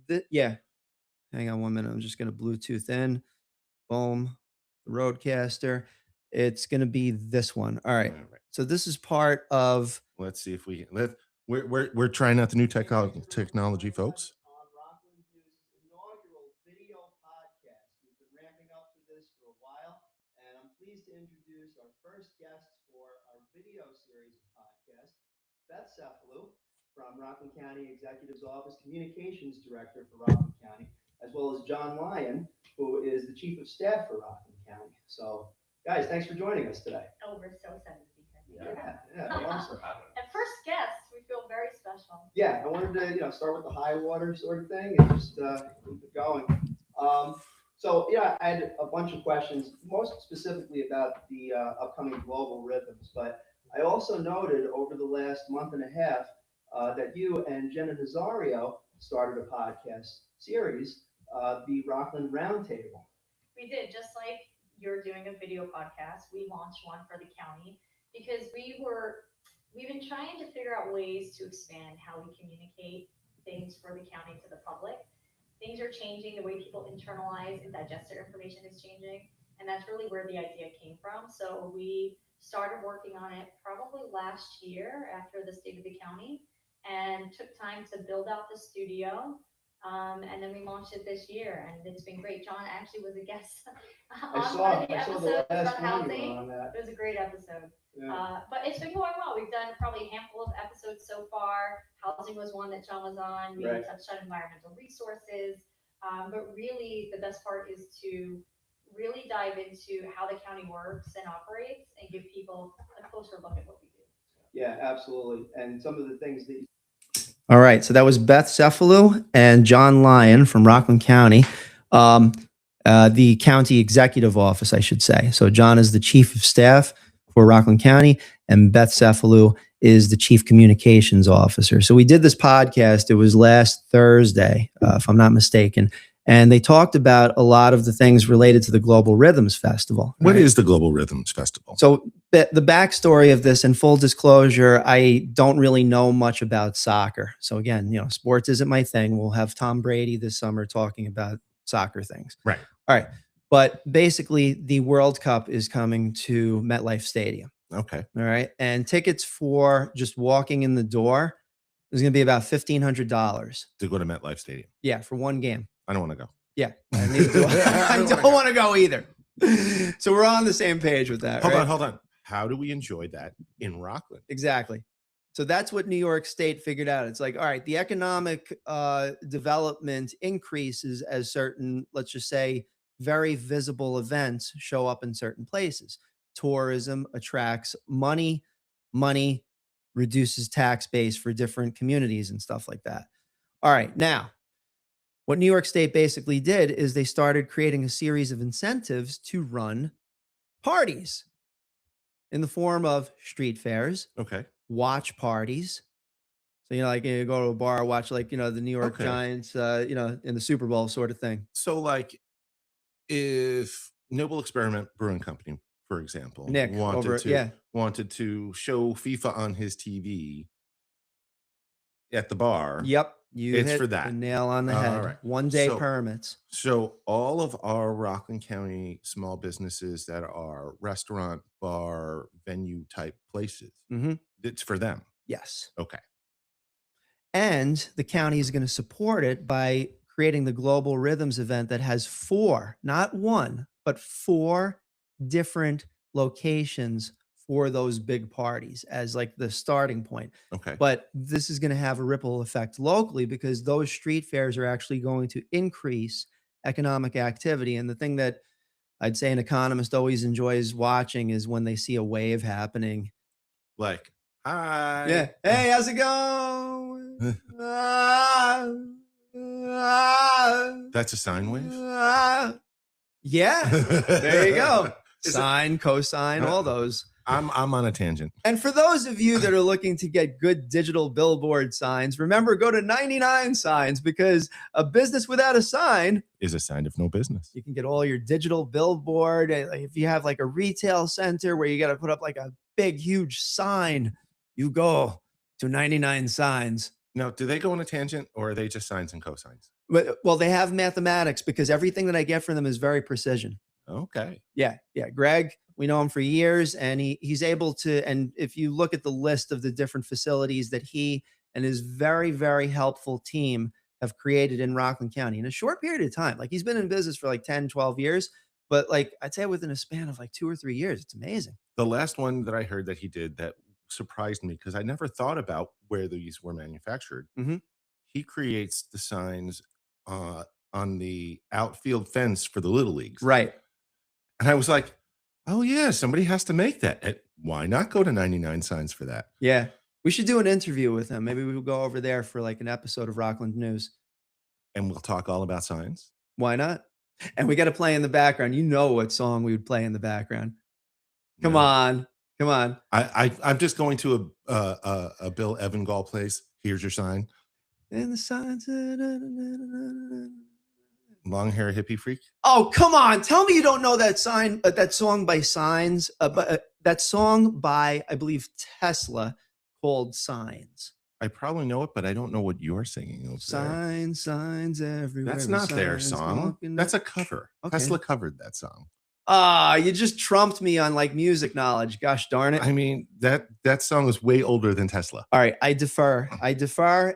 hang on 1 minute. I'm just going to Bluetooth in. Boom. Roadcaster. It's going to be this one. All right. So this is part of. Let's see if we can. We're trying out the new technology, folks. On Rockland News' inaugural video podcast. We've been ramping up for this for a while, and I'm pleased to introduce our first guest for our video series of podcasts, Beth Cefalu from Rockland County Executive's Office, Communications Director for Rockland County, as well as John Lyon, who is the Chief of Staff for Rockland County. So, guys, thanks for joining us today. Oh, we're so excited to be here. Yeah, awesome. And first guests, we feel very special. Yeah, I wanted to start with the high water sort of thing and just keep it going. So I had a bunch of questions, most specifically about the upcoming Global Rhythms, but I also noted over the last month and a half that you and Jenna Nazario started a podcast series, the Rockland Roundtable. We did, just like you're doing a video podcast, we launched one for the county because we've been trying to figure out ways to expand how we communicate things for the county to the public. Things are changing, the way people internalize and digest their information is changing, and that's really where the idea came from. So we started working on it probably last year after the State of the County, and took time to build out the studio. And then we launched it this year, and it's been great. John actually was a guest on one of the episodes about housing. It was a great episode. Yeah. But it's been going well. We've done probably a handful of episodes so far. Housing was one that John was on. We touched on environmental resources. But really, the best part is to really dive into how the county works and operates and give people a closer look at what we do. Yeah, absolutely. And some of the things that All right, so that was Beth Cefalu and John Lyon from Rockland County, the county executive office, I should say. So John is the chief of staff for Rockland County, and Beth Cefalu is the chief communications officer. So we did this podcast. It was last Thursday, if I'm not mistaken. And they talked about a lot of the things related to the Global Rhythms Festival. What is the Global Rhythms Festival? So the backstory of this, and full disclosure, I don't really know much about soccer. So again, sports isn't my thing. We'll have Tom Brady this summer talking about soccer things. Right. All right. But basically, the World Cup is coming to MetLife Stadium. Okay. All right. And tickets for just walking in the door is going to be about $1,500 to go to MetLife Stadium. Yeah, for one game. I don't want to go. Yeah, I don't want to go either. So we're on the same page with that. Hold on. How do we enjoy that in Rockland? Exactly. So that's what New York State figured out. It's like, all right, the economic development increases as certain, let's just say, very visible events show up in certain places. Tourism attracts money. Money reduces tax base for different communities and stuff like that. All right, now, what New York State basically did is they started creating a series of incentives to run parties in the form of street fairs, watch parties. So, like you go to a bar, watch the New York Giants, in the Super Bowl sort of thing. So like if Noble Experiment Brewing Company, for example, Nick wanted to show FIFA on his TV at the bar. Yep. It's for that. The nail on the head. Right. 1 day permits. So all of our Rockland County small businesses that are restaurant, bar, venue type places, it's for them. Yes. Okay. And the county is going to support it by creating the Global Rhythms event that has 4, not 1, but 4 different locations for those big parties as like the starting point. Okay. But this is going to have a ripple effect locally because those street fairs are actually going to increase economic activity. And the thing that I'd say an economist always enjoys watching is when they see a wave happening. Like, hi. Yeah. Hey, how's it going? That's a sine wave? Yeah. There you go. Is it- Sine, cosine, all those. I'm on a tangent. And for those of you that are looking to get good digital billboard signs, remember, go to 99 Signs because a business without a sign Is a sign of no business. you can get all your digital billboard. Like if you have like a retail center where you got to put up like a big, huge sign, you go to 99 Signs. Now, do they go on a tangent or are they just sines and cosines? Well, they have mathematics because everything that I get from them is very precision. Okay. Yeah. Greg, we know him for years, and he's able to. And if you look at the list of the different facilities that he and his very, very helpful team have created in Rockland County in a short period of time, like he's been in business for like 10, 12 years, but like I'd say within a span of like 2 or 3 years, it's amazing. The last one that I heard that he did that surprised me because I never thought about where these were manufactured. Mhm. He creates the signs on the outfield fence for the Little Leagues. Right. And I was like, oh, yeah, somebody has to make that. And why not go to 99 Signs for that? Yeah. We should do an interview with him. Maybe we'll go over there for like an episode of Rockland News. And we'll talk all about signs. Why not? And we got to play in the background. You know what song we would play in the background. Come No. on. I'm just going to a Bill Evangall place. Here's your sign. And the signs. Long hair hippie freak. Oh, come on. Tell me you don't know that that song by Signs, that song by, I believe, Tesla called Signs. I probably know it, but I don't know what you're singing over there. Signs everywhere. That's not their signs song. walking That's a cover. Okay. Tesla covered that song. You just trumped me on like music knowledge. Gosh darn it. I mean, that song is way older than Tesla. All right, I defer.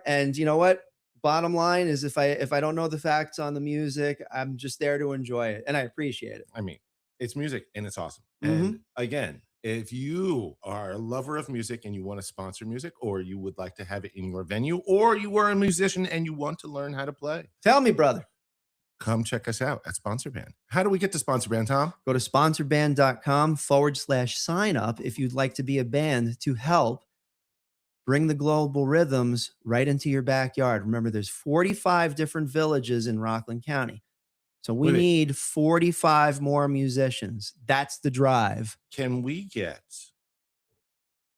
And you know what? Bottom line is if I don't know the facts on the music, I'm just there to enjoy it. And I appreciate it. I mean, it's music and it's awesome. Mhm. And again, if you are a lover of music and you want to sponsor music, or you would like to have it in your venue, or you are a musician and you want to learn how to play, Tell me, brother. come check us out at Sponsor Band. How do we get to Sponsor Band, Tom? Go to sponsorband.com/sign up if you'd like to be a band to help bring the global rhythms right into your backyard. Remember, there's 45 different villages in Rockland County. So we Wait. need 45 more musicians. That's the drive. Can we get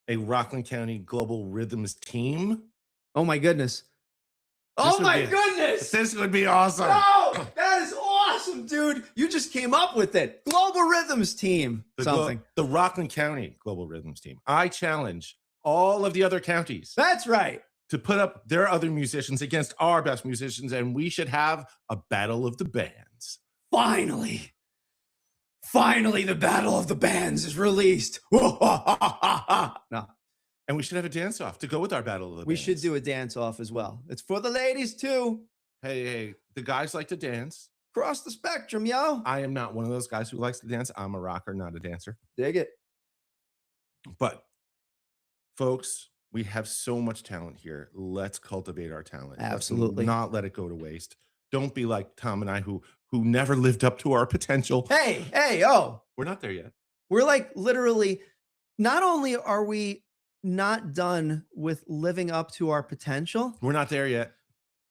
a Rockland County Global Rhythms team? Oh my goodness. This would be- goodness. This would be awesome. Oh, that is awesome, dude. You just came up with it. Global Rhythms team. Something. The Rockland County Global Rhythms team. I challenge all of the other counties That's right. to put up their other musicians against our best musicians, and we should have a battle of the bands. Finally, the Battle of the Bands is released. No, And we should have a dance off to go with our battle of the we bands. should do a dance off as well. It's for the ladies too. Hey, the guys like to dance. Cross the spectrum, yo. I am not one of those guys who likes to dance. I'm a rocker, not a dancer. Dig it. But folks, we have so much talent here. Let's cultivate our talent. Absolutely. Let's not let it go to waste. Don't be like Tom and I who never lived up to our potential. Hey, oh, We're not there yet. we're like literally, not only are we not done with living up to our potential, We're not there yet.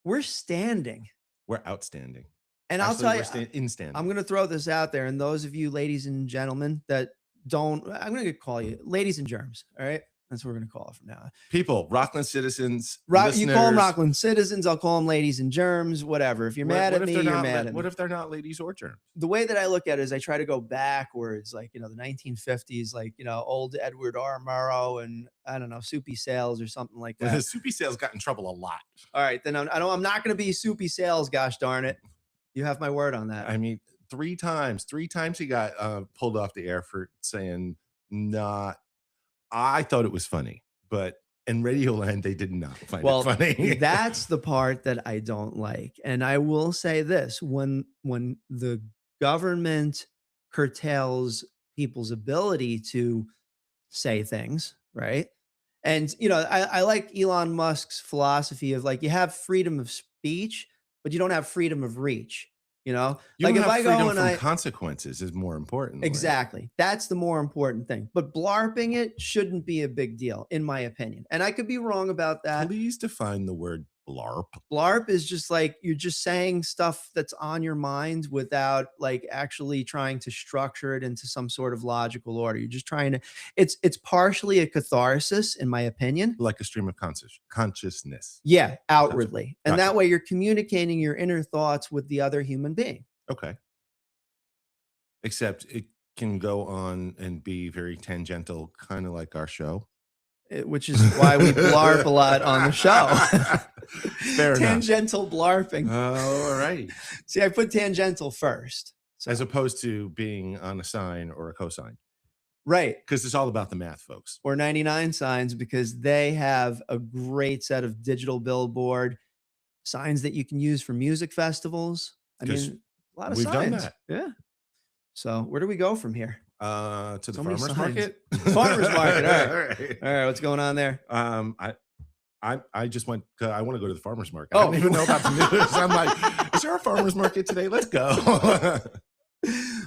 we're standing. We're outstanding. And Actually, I'll we're tell you, instanding. I'm going to throw this out there. And those of you ladies and gentlemen that don't, I'm going to call you ladies and germs. All right. That's what we're going to call it from now on. People, Rockland citizens, You call them listeners, Rockland citizens. I'll call them ladies and germs, whatever. If you're mad at me, you're mad at me. What if they're not ladies or germs? The way that I look at it is I try to go backwards, like, the 1950s, like, old Edward R. Murrow and I don't know, Soupy Sales or something like that. Soupy Sales got in trouble a lot. All right. Then I'm not going to be Soupy Sales. Gosh darn it. You have my word on that. I mean, three times he got pulled off the air for saying not. I thought it was funny, but In Radioland, they did not find Well, it funny. that's the part that I don't like. And I will say this, when the government curtails people's ability to say things, right? And I like Elon Musk's philosophy of like you have freedom of speech, but you don't have freedom of reach. You Like don't if have I freedom go and from I consequences is more important. exactly, that's the more important thing. But blarping it shouldn't be a big deal, in my opinion. And I could be wrong about that. Please define the word blarp. Blarp is just like you're just saying stuff that's on your mind without like actually trying to structure it into some sort of logical order. You're just trying to it's partially a catharsis, in my opinion. Like a stream of consciousness. Yeah, outwardly. And Gotcha. that way you're communicating your inner thoughts with the other human being. Okay. Except it can go on and be very tangential, kind of like our show. Which is why we blarp a lot on the show. Fair enough. Tangential blarping. All right. See, I put tangential first. So. As opposed to being on a sine or a cosine. Right. Because it's all about the math, folks. Or 99 signs, because they have a great set of digital billboard signs that you can use for music festivals. I mean, a lot of we've signs. done that. Yeah. So where do we go from here? To the So many farmer's signs. market. Farmer's market. All right. All right. What's going on there? I just went. I want to go to the farmer's market. Oh. I don't even know about the news. I'm like, is there a farmer's market today? Let's go.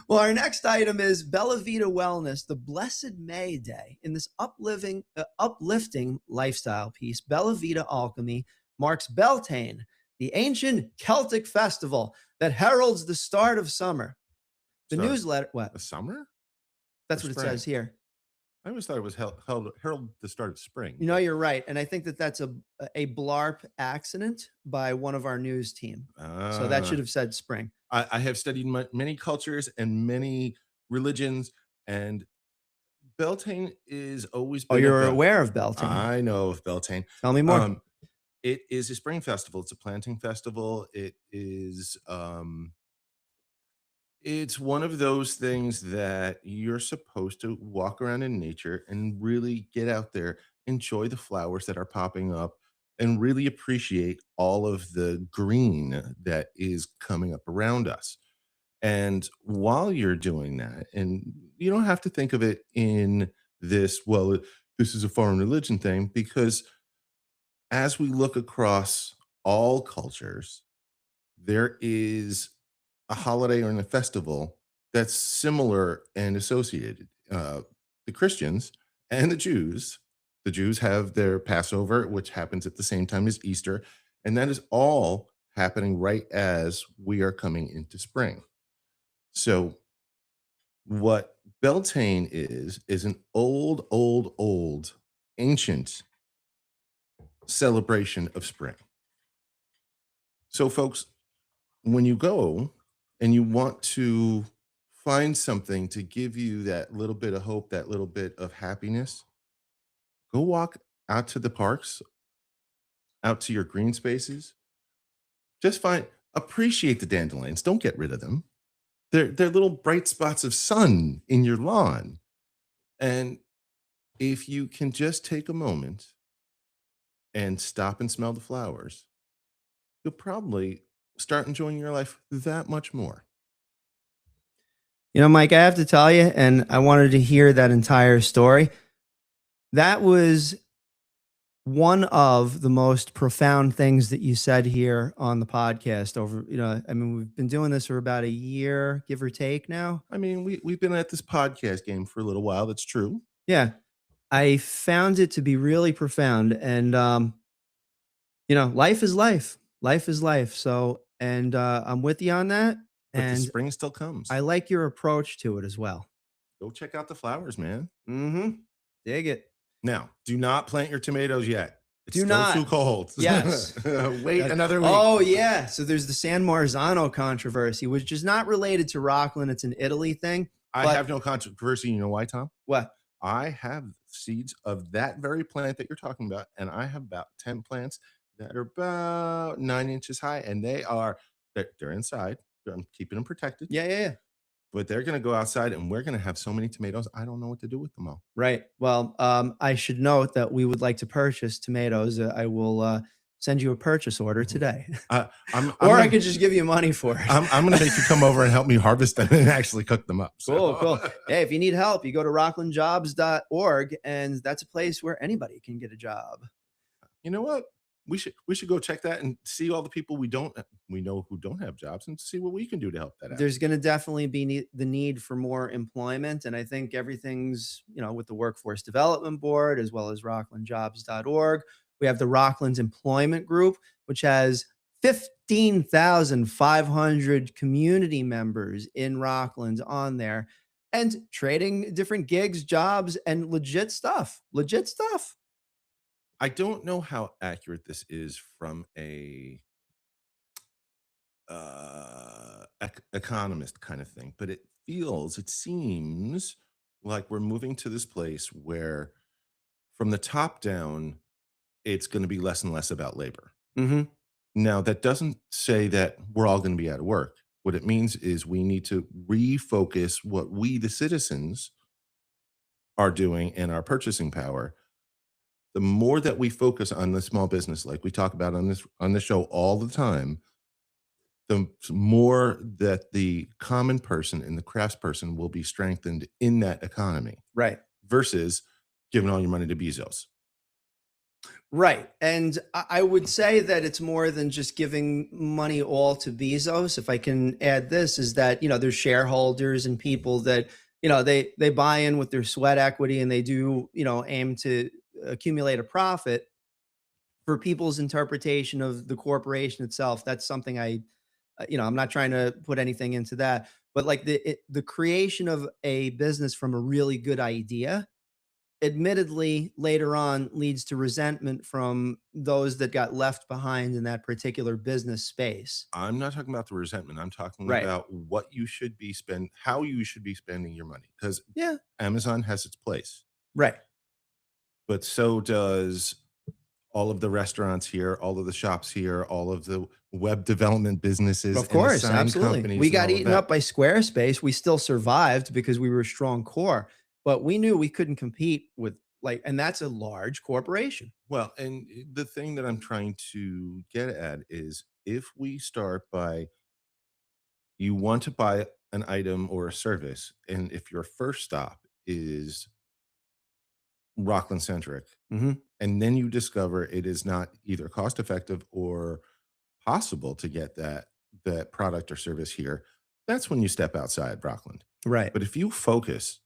Well, our next item is Bella Vita Wellness, the Blessed May Day. In this uplifting lifestyle piece, Bella Vita Alchemy marks Beltane, the ancient Celtic festival that heralds the start of summer. The newsletter, what? The summer? That's what it says here. I always thought it was herald the start of spring. You're right. And I think that that's a blarp accident by one of our news team. So that should have said spring. I have studied many cultures and many religions, and Beltane is always been. Oh, you're aware of Beltane. I know of Beltane. Tell me more. It is a spring festival. It's a planting festival. It is it's one of those things that you're supposed to walk around in nature and really get out there, enjoy the flowers that are popping up, and really appreciate all of the green that is coming up around us. And while you're doing that, and you don't have to think of it in this, well, this is a foreign religion thing, because as we look across all cultures, there is a holiday or a festival that's similar and associated. The Christians and the Jews have their Passover, which happens at the same time as Easter, and that is all happening right as we are coming into spring. So what Beltane is an old, ancient celebration of spring. So folks, when you go and you want to find something to give you that little bit of hope, that little bit of happiness, go walk out to the parks, out to your green spaces. Just appreciate the dandelions. Don't get rid of them. They're little bright spots of sun in your lawn. And if you can just take a moment and stop and smell the flowers, you'll probably start enjoying your life that much more. Mike, I have to tell you, and I wanted to hear that entire story. That was one of the most profound things that you said here on the podcast we've been doing this for about a year, give or take now. I mean, we've been at this podcast game for a little while. That's true. Yeah. I found it to be really profound, and, life is life. Life is life. So, and I'm with you on that. But and the spring still comes. I like your approach to it as well. Go check out the flowers, man. Mm-hmm. Dig it. Now, do not plant your tomatoes yet. It's Do still not. too cold. Yes. Wait another week. Oh, yeah. So there's the San Marzano controversy, which is not related to Rockland. It's an Italy thing. I have no controversy. You know why, Tom? What? I have seeds of that very plant that you're talking about, and I have about 10 plants that are about 9 inches high, and they're inside. I'm keeping them protected. Yeah. but they're going to go outside and we're going to have so many tomatoes. I don't know what to do with them all. Right. Well, I should note that we would like to purchase tomatoes. I will send you a purchase order today, I'm or I gonna, could just give you money for it. I'm going to make you come over and help me harvest them and actually cook them up. Cool, cool. Hey, if you need help, you go to rocklandjobs.org, and that's a place where anybody can get a job. You know what? We should go check that and see all the people we know who don't have jobs and see what we can do to help that out. There's going to definitely be the need for more employment, and I think everything's, with the Workforce Development Board as well as rocklandjobs.org. We have the Rockland Employment Group, which has 15,500 community members in Rockland on there, and trading different gigs, jobs, and legit stuff. Legit stuff. I don't know how accurate this is from a economist kind of thing, but it seems like we're moving to this place where from the top down, it's going to be less and less about labor. Mm-hmm. Now, that doesn't say that we're all going to be out of work. What it means is we need to refocus what we, the citizens, are doing and our purchasing power. The more that we focus on the small business, like we talk about on this show all the time, the more that the common person and the craftsperson will be strengthened in that economy. Right. Versus giving all your money to Bezos. Right. And I would say that it's more than just giving money all to Bezos. If I can add this, is that, there's shareholders and people that, they buy in with their sweat equity, and they do, aim to accumulate a profit. For people's interpretation of the corporation itself, that's something I'm not trying to put anything into that, but like the creation of a business from a really good idea, admittedly later on leads to resentment from those that got left behind in that particular business space. I'm not talking about the resentment. I'm talking Right. about what you should be how you should be spending your money. Because Yeah, Amazon has its place. right. But so does all of the restaurants here, all of the shops here, all of the web development businesses. Of course, absolutely. We got eaten up by Squarespace. We still survived because we were a strong core, but we knew we couldn't compete with and that's a large corporation. Well, and the thing that I'm trying to get at is if we start by, you want to buy an item or a service, and if your first stop is Rockland centric, Mm-hmm. and then you discover it is not either cost effective or possible to get that product or service here, that's when you step outside Rockland. Right. But if you focus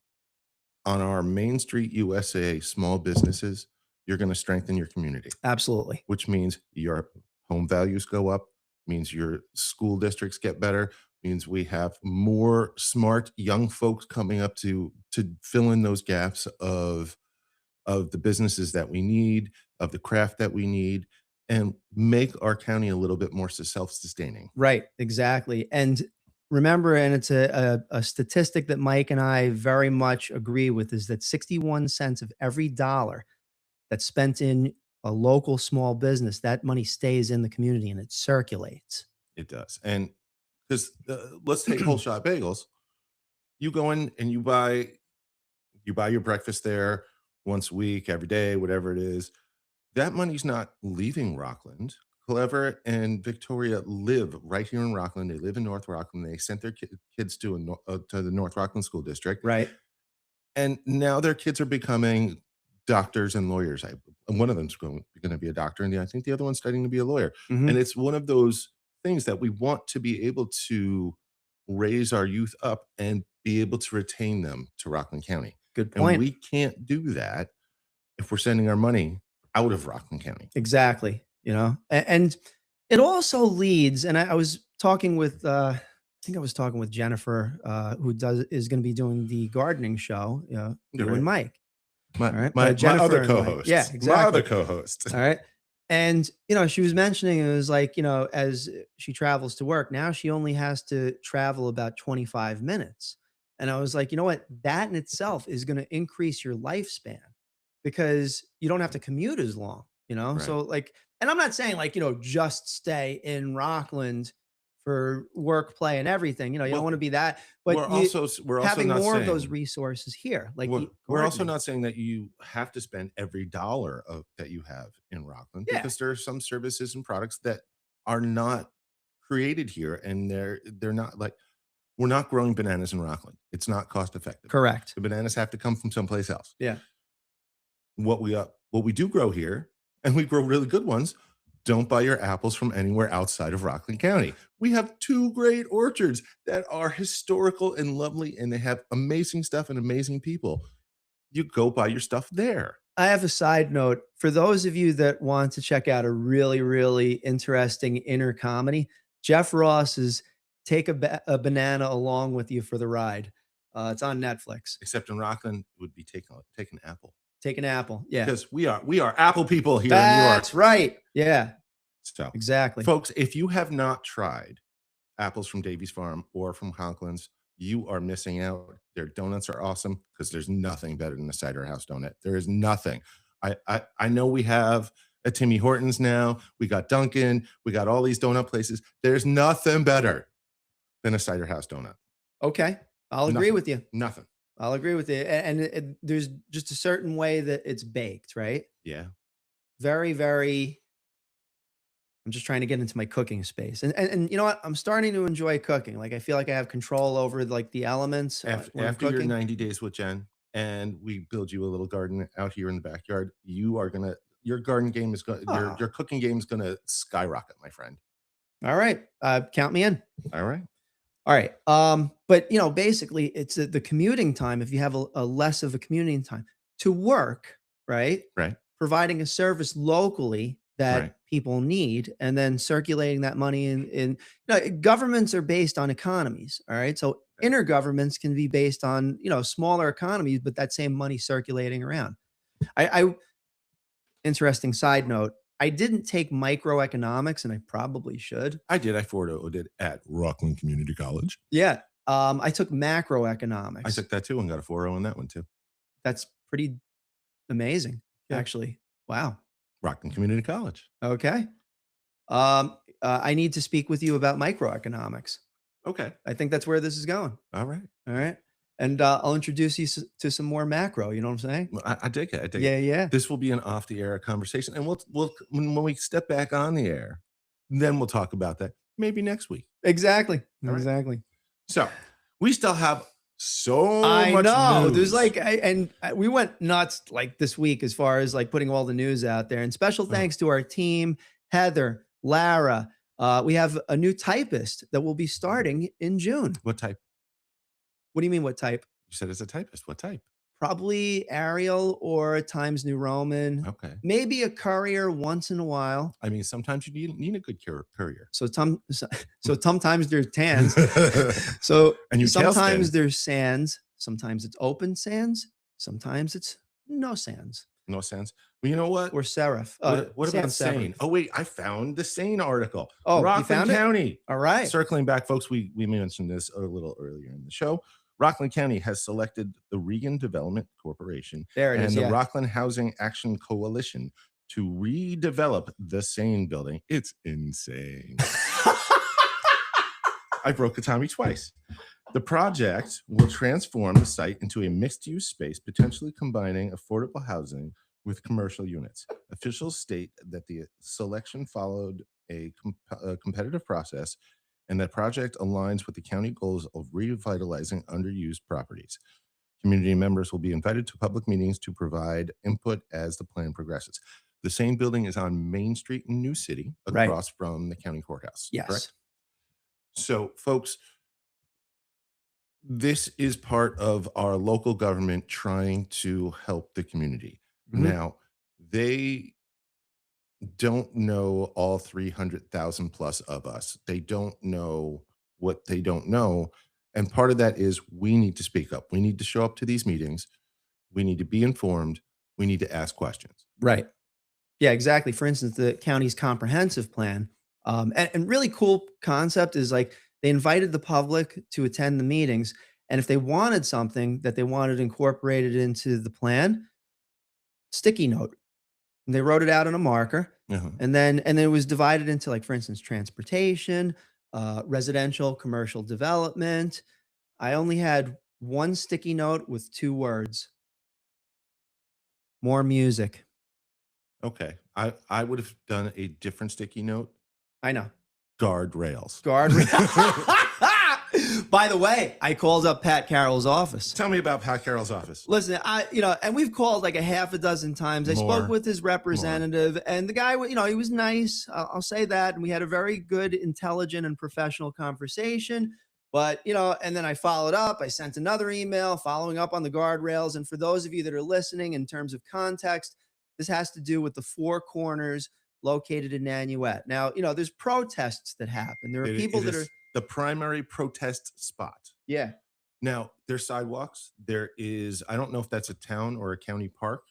on our Main Street USA small businesses, you're going to strengthen your community. Absolutely. Which means your home values go up, means your school districts get better, means we have more smart young folks coming up to fill in those gaps of the businesses that we need, of the craft that we need, and make our county a little bit more self-sustaining. Right, exactly. And remember, and it's a statistic that Mike and I very much agree with, is that 61 cents of every dollar that's spent in a local small business, that money stays in the community and it circulates. It does. And because let's take Whole Shot Bagels. You go in and you buy your breakfast there once a week, every day, whatever it is. That money's not leaving Rockland. Clever and Victoria live right here in Rockland. They live in North Rockland. They sent their kids to the North Rockland School District. Right. And now their kids are becoming doctors and lawyers. One of them's going to be a doctor, and I think the other one's studying to be a lawyer. Mm-hmm. And it's one of those things that we want to be able to raise our youth up and be able to retain them to Rockland County. Good point. And we can't do that if we're sending our money out of Rockland County. Exactly. And it also leads, and I was talking with, I think I was talking with Jennifer, who is going to be doing the gardening show, you and Mike. My other co-host. Yeah, exactly. My other co-host. All right. And, she was mentioning, it was like, as she travels to work, now she only has to travel about 25 minutes. And I was like, you know what? That in itself is going to increase your lifespan because you don't have to commute as long, Right. So and I'm not saying just stay in Rockland for work, play, and everything. You know, you don't Well, want to be that, but we're also having not more saying of those resources here, like we're also gardening. not saying that you have to spend every dollar that you have in Rockland, Yeah. because there are some services and products that are not created here, and they're not like, we're not growing bananas in Rockland. It's not cost effective. Correct. The bananas have to come from someplace else. Yeah. What we do grow here, and we grow really good ones. Don't buy your apples from anywhere outside of Rockland County. We have 2 great orchards that are historical and lovely, and they have amazing stuff and amazing people. You go buy your stuff there. I have a side note for those of you that want to check out a really, really interesting inner comedy. Jeff Ross's Take a Banana Along with You for the Ride. It's on Netflix. Except in Rockland, it would be take an apple. Take an apple. Yeah. Because we are apple people here That's in New York. right. Yeah. So Exactly. folks, if you have not tried apples from Davies Farm or from Conklin's, you are missing out. Their donuts are awesome, because there's nothing better than a cider house donut. There is nothing. I know we have a Timmy Hortons now. We got Dunkin'. We got all these donut places. There's nothing better than a cider house donut. Okay. I'll agree Nothing. with you. Nothing. I'll agree with you. And there's just a certain way that it's baked, right? Yeah. Very, very. I'm just trying to get into my cooking space. And you know what? I'm starting to enjoy cooking. Like, I feel like I have control over like the elements when I'm After your cooking. 90 days with Jen, and we build you a little garden out here in the backyard, your garden game is going, your cooking game is going to skyrocket, my friend. All right. Count me in. All right. All right. But you know, basically it's the commuting time. If you have a less of a commuting time to work, right? Right. Providing a service locally that Right. people need, and then circulating that money in governments are based on economies. All right. So intergovernments can be based on, smaller economies, but that same money circulating around. I interesting side note. I didn't take microeconomics, and I probably should. I did. I 4.0 did at Rockland Community College. Yeah. I took macroeconomics. I took that too and got a 4.0 on that one too. That's pretty amazing, Yeah. actually. Wow. Rockland Community College. Okay. I need to speak with you about microeconomics. Okay. I think that's where this is going. All right. All right. And I'll introduce you to some more macro. You know what I'm saying? Well, I dig it. I dig Yeah, it. yeah. This will be an off the air conversation, and we'll when we step back on the air, then we'll talk about that maybe next week. Exactly. All right. Exactly. So we still have so I much know. news. There's we went nuts like this week as far as like putting all the news out there. And special thanks to our team, Heather, Lara. We have a new typist that will be starting in June. What type? What do you mean? What type? You said it's a typist. What type? Probably Arial or Times New Roman. Okay. Maybe a courier once in a while. I mean, sometimes you need a good courier. So sometimes there's tans. So And you sometimes there's sands. Sometimes it's open sands. Sometimes it's no sands. No sense. Well, you know what? Or serif. What about sans Sane? serif. Oh wait, I found the Sane article. Oh, you Rockland found it? County. All right. Circling back, folks, we mentioned this a little earlier in the show. Rockland County has selected the Regan Development Corporation There it and is. the Yeah. Rockland Housing Action Coalition to redevelop the Sane building. It's insane. I broke a Tommy twice. The project will transform the site into a mixed-use space, potentially combining affordable housing with commercial units. Officials state that the selection followed a competitive process, and that project aligns with the county goals of revitalizing underused properties. Community members will be invited to public meetings to provide input as the plan progresses. The same building is on Main Street in New City, across from the county courthouse. Yes. Correct? So, folks, this is part of our local government trying to help the community. Mhm. Now, they don't know all 300,000 plus of us. They don't know what they don't know. And part of that is we need to speak up. We need to show up to these meetings. We need to be informed. We need to ask questions. Right. Yeah, exactly. For instance, the county's comprehensive plan, and really cool concept is like they invited the public to attend the meetings. And if they wanted something that they wanted incorporated into the plan, sticky note. And they wrote it out on a marker. Uh-huh. And then it was divided into, like, for instance, transportation, residential, commercial development. I only had one sticky note with 2 words: more music. Okay. I would have done a different sticky note. I know. Guardrails. By the way, I called up Pat Carroll's office. Tell me about Pat Carroll's office. Listen, and we've called like a half a dozen times. I spoke with his representative, and the guy, he was nice. I'll say that. And we had a very good, intelligent, and professional conversation. But, and then I followed up. I sent another email following up on the guardrails. And for those of you that are listening, in terms of context, this has to do with the Four Corners located in Nanuet. Now, there's protests that happen. There are people that are the primary protest spot. Yeah. Now, there's sidewalks. There is, I don't know if that's a town or a county park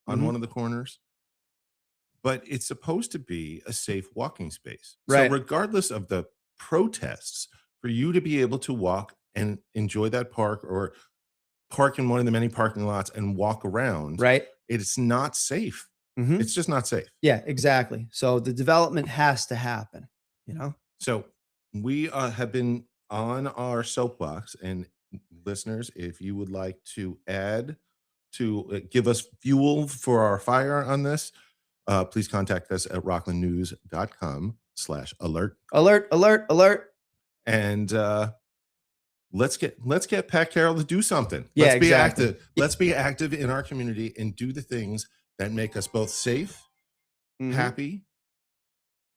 on one of the corners, but it's supposed to be a safe walking space. Right. So regardless of the protests, for you to be able to walk and enjoy that park or park in one of the many parking lots and walk around, right, it's not safe. It's just not safe. Yeah, exactly. So the development has to happen, So we have been on our soapbox, and listeners, if you would like to add to give us fuel for our fire on this, please contact us at rocklandnews.com/alert. Alert. And let's get Pat Carroll to do something. Yeah, Let's be exactly. active. Let's be active in our community and do the things that make us both safe, happy.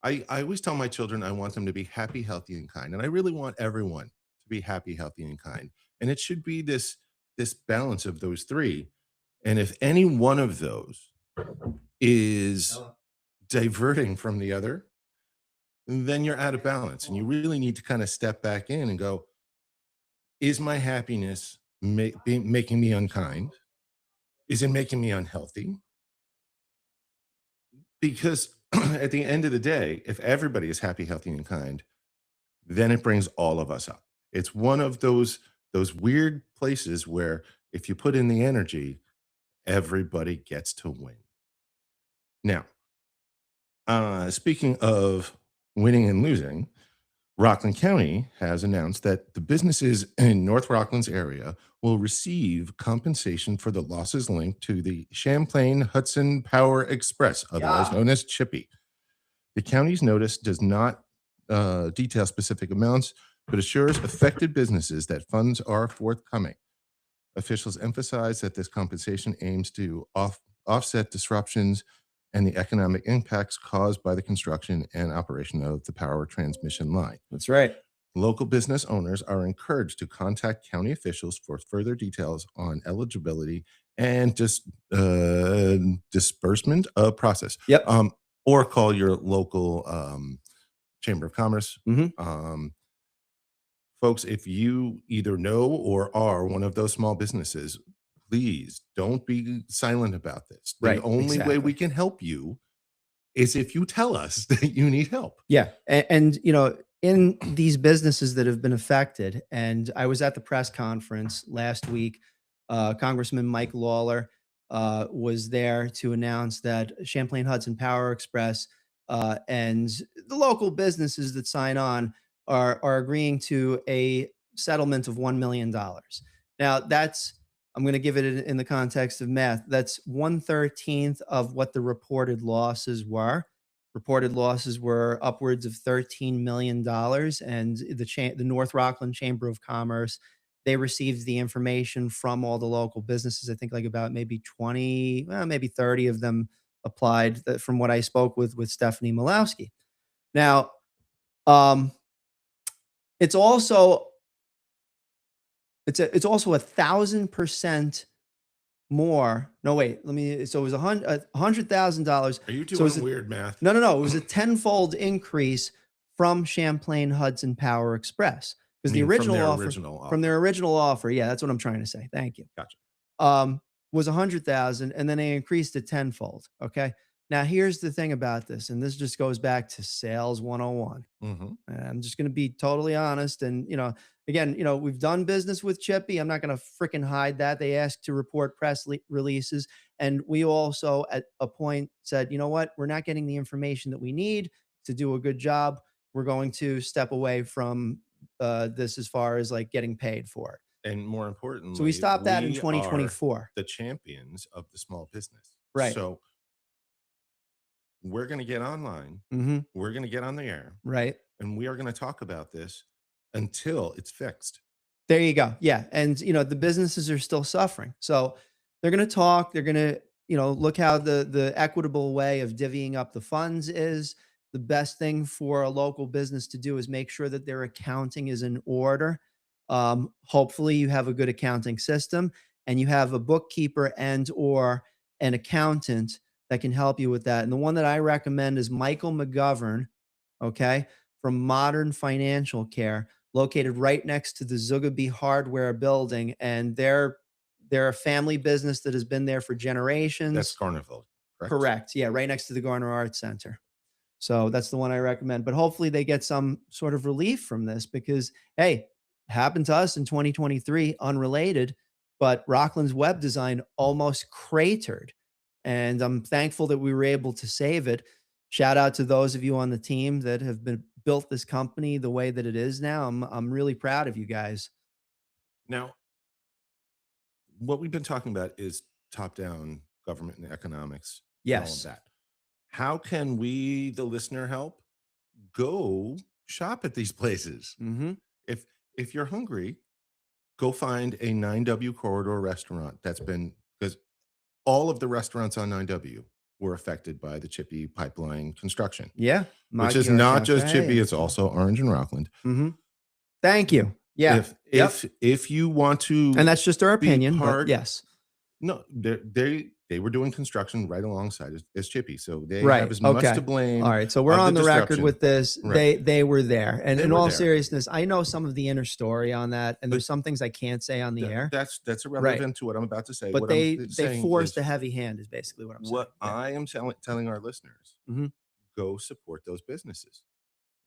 I always tell my children I want them to be happy, healthy, and kind. And I really want everyone to be happy, healthy, and kind. And it should be this balance of those three. And if any one of those is diverting from the other, then you're out of balance. And you really need to kind of step back in and go, is my happiness making me unkind? Is it making me unhealthy? Because at the end of the day, if everybody is happy, healthy, and kind, then it brings all of us up. It's one of those weird places where if you put in the energy, everybody gets to win. Now, speaking of winning and losing, Rockland County has announced that the businesses in North Rockland's area will receive compensation for the losses linked to the Champlain Hudson Power Express, otherwise known as Chippy. The county's notice does not detail specific amounts, but assures affected businesses that funds are forthcoming. Officials emphasize that this compensation aims to offset disruptions and the economic impacts caused by the construction and operation of the power transmission line. That's right. Local business owners are encouraged to contact county officials for further details on eligibility and disbursement process. Yep. Or call your local Chamber of Commerce. Folks, if you either know or are one of those small businesses, please don't be silent about this. The only way we can help you is if you tell us that you need help. Yeah. And in these businesses that have been affected, and I was at the press conference last week, Congressman Mike Lawler was there to announce that Champlain Hudson Power Express and the local businesses that sign on are agreeing to a settlement of $1 million. Now, I'm going to give it in the context of math. That's 1/13 of what the reported losses were. Reported losses were upwards of $13 million. And the North Rockland Chamber of Commerce, they received the information from all the local businesses. I think like about maybe 20, maybe 30 of them applied from what I spoke with Stephanie Malowski. Now, it's also 1,000% more. No, wait, so it was $100,000. Are you doing weird math? No. It was a tenfold increase from Champlain Hudson Power Express, because the original offer from their original offer. Yeah, that's what I'm trying to say. Thank you. Gotcha. Was 100,000, and then they increased it tenfold. Okay. Now, here's the thing about this, and this just goes back to sales 101. And I'm just going to be totally honest. And, again, we've done business with Chippy. I'm not going to freaking hide that. They asked to report press releases. And we also at a point said, you know what? We're not getting the information that we need to do a good job. we're going to step away from this as far as like getting paid for it. And more importantly, So we stopped that in we are 2024. the champions of the small business. Right. So we're going to get online. Mm-hmm. We're going to get on the air. Right. And we are going to talk about this until it's fixed. There you go. Yeah. And, you know, the businesses are still suffering. So they're going to talk. They're going to, you know, look how the equitable way of divvying up the funds is. The best thing for a local business to do is make sure that their accounting is in order. Hopefully you have a good accounting system and you have a bookkeeper and or an accountant that can help you with that. And the one that I recommend is Michael McGovern, okay, from Modern Financial Care, located right next to the Zugabee Hardware building. And they're a family business that has been there for generations. That's Garnerville, correct? Correct. Yeah, right next to the Garner Arts Center. So that's the one I recommend. But hopefully they get some sort of relief from this because, hey, it happened to us in 2023, unrelated, but Rockland's web design almost cratered. And I'm thankful that we were able to save it. Shout out to those of you on the team that have built this company the way that it is now. I'm really proud of you guys. Now, what we've been talking about is top-down government and economics. Yes. And all of that. How can we, the listener, help? Go shop at these places. Mm-hmm. If you're hungry, go find a 9W corridor restaurant that's been, because all of the restaurants on 9W were affected by the Chippy pipeline construction. Yeah. Which is not just Chippy, it's also Orange and Rockland. Mm-hmm. Thank you. Yeah. If you want to, and that's just our opinion, but yes. No, they were doing construction right alongside as Chippy, so they right. have as much to blame. All right, so we're on the record with this. Right. They were there, and in all there. seriousness, I know some of the inner story on that, and there's some things I can't say on the air. That's irrelevant to what I'm about to say. But what they forced a heavy hand, is basically what I'm saying. What I am telling our listeners: mm-hmm. Go support those businesses.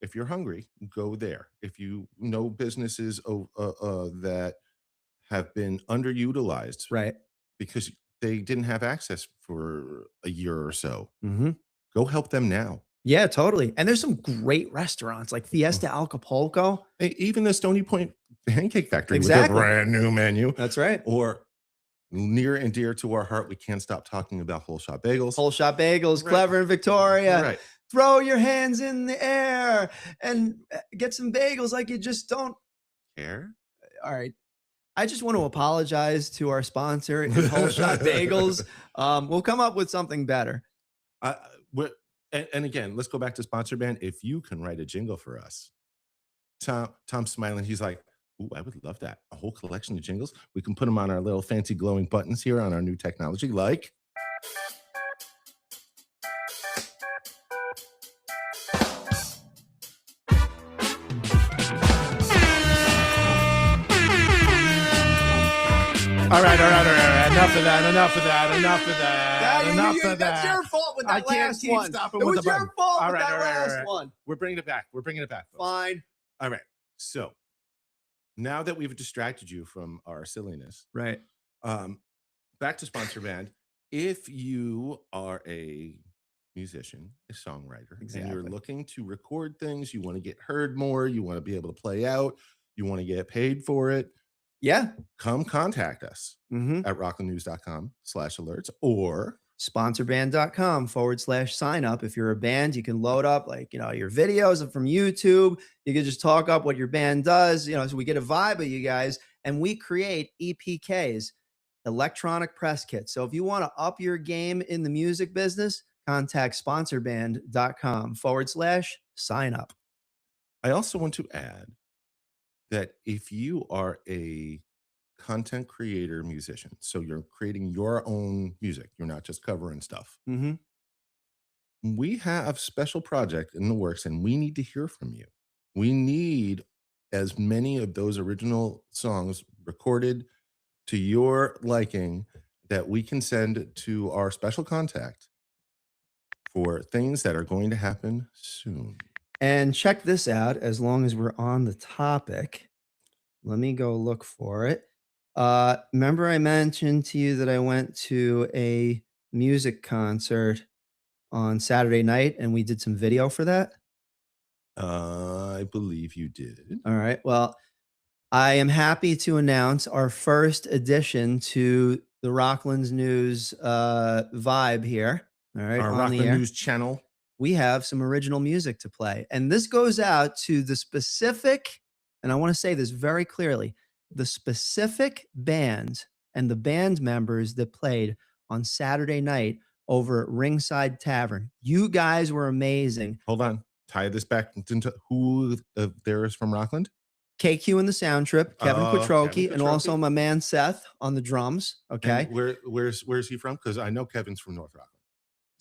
If you're hungry, go there. If you know businesses that have been underutilized, right, because they didn't have access for a year or so, mm-hmm. go help them now. Yeah, totally. And there's some great restaurants like Fiesta Acapulco. Hey, even the Stony Point Pancake Factory with a brand new menu. That's right. Or near and dear to our heart, we can't stop talking about Whole Shot Bagels. Whole Shot Bagels, right. Clever in Victoria. Right. Throw your hands in the air and get some bagels like you just don't care. All right. I just want to apologize to our sponsor, Whole Shot Bagels. We'll come up with something better. And again, let's go back to sponsor band. If you can write a jingle for us, Tom's smiling. He's like, "Ooh, I would love that. A whole collection of jingles. We can put them on our little fancy glowing buttons here on our new technology, like." All right. Enough of that. That's your fault with that I can't last keep one. stopping It with was the your button. fault All with right, that last one. We're bringing it back. Folks. Fine. All right. So now that we've distracted you from our silliness, right? Back to sponsor band. If you are a musician, a songwriter, and you're looking to record things, you want to get heard more, you want to be able to play out, you want to get paid for it. Yeah. Come contact us at rocklandnews.com/alerts or sponsorband.com/sign up. If you're a band, you can load up your videos from YouTube. You can just talk up what your band does, so we get a vibe of you guys, and we create EPKs, electronic press kits. So if you want to up your game in the music business, contact sponsorband.com/sign up. I also want to add that if you are a content creator musician, so you're creating your own music, you're not just covering stuff. Mm-hmm. We have special project in the works and we need to hear from you. We need as many of those original songs recorded to your liking that we can send to our special contact for things that are going to happen soon. And check this out, as long as we're on the topic. Let me go look for it. Remember I mentioned to you that I went to a music concert on Saturday night and we did some video for that? I believe you did. All right. Well, I am happy to announce our first addition to the Rockland's News vibe here. All right. Our On the Rockland air. News channel. We have some original music to play. And this goes out to the specific, and I want to say this very clearly, the specific band and the band members that played on Saturday night over at Ringside Tavern. You guys were amazing. Hold on. Tie this back into who there is from Rockland. KQ in the sound trip, Kevin Quattrochi, Kevin and also Quattrochi. my man Seth on the drums. Okay. And where's he from? Because I know Kevin's from North Rockland.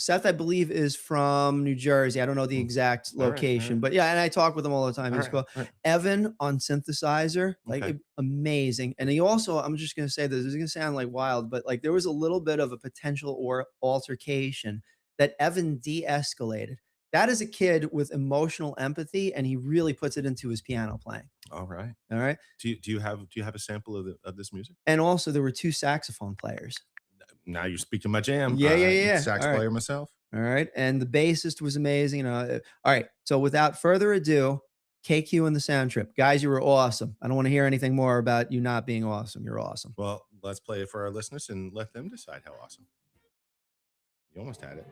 Seth, I believe, is from New Jersey. I don't know the exact All right, location, but yeah, and I talk with him all the time. All He's right, cool. right. Evan on synthesizer, like Okay. amazing. And he also, I'm just gonna say this is gonna sound like wild, but like there was a little bit of a potential or altercation that Evan de-escalated. That is a kid with emotional empathy, and he really puts it into his piano playing. All right. All right. Do you have a sample of this music? And also there were 2 saxophone players. Now you're speaking my jam. Yeah. Sax All right. player myself. All right. And the bassist was amazing. All right. So without further ado, KQ and the sound trip. Guys, you were awesome. I don't want to hear anything more about you not being awesome. You're awesome. Well, let's play it for our listeners and let them decide how awesome. You almost had it.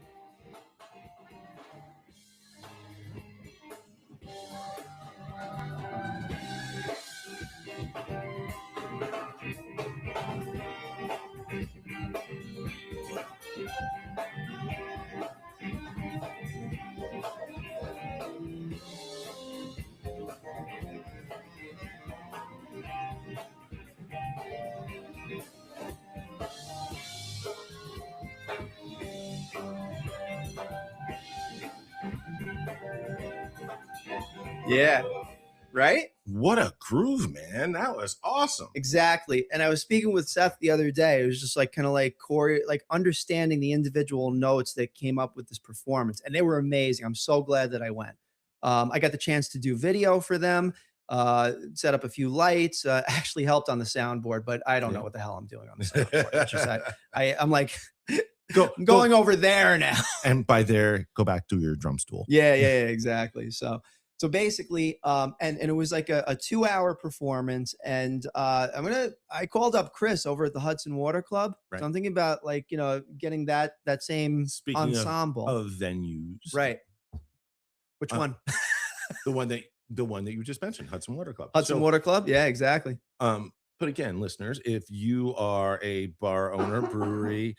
Yeah. Right? What a groove, man. That was awesome. Exactly. And I was speaking with Seth the other day. It was just like kind of like like understanding the individual notes that came up with this performance. And they were amazing. I'm so glad that I went. I got the chance to do video for them, set up a few lights, actually helped on the soundboard, but I don't know what the hell I'm doing on the soundboard. It's just I'm like going over there now. And by there, go back to your drum stool. Yeah, exactly. So basically, and it was like a 2-hour performance, and I called up Chris over at the Hudson Water Club. Right. So I'm thinking about like getting that same Speaking ensemble of venues, right. Which one? the one that you just mentioned, Hudson Water Club. Hudson Water Club. Yeah, exactly. But again, listeners, if you are a bar owner, brewery,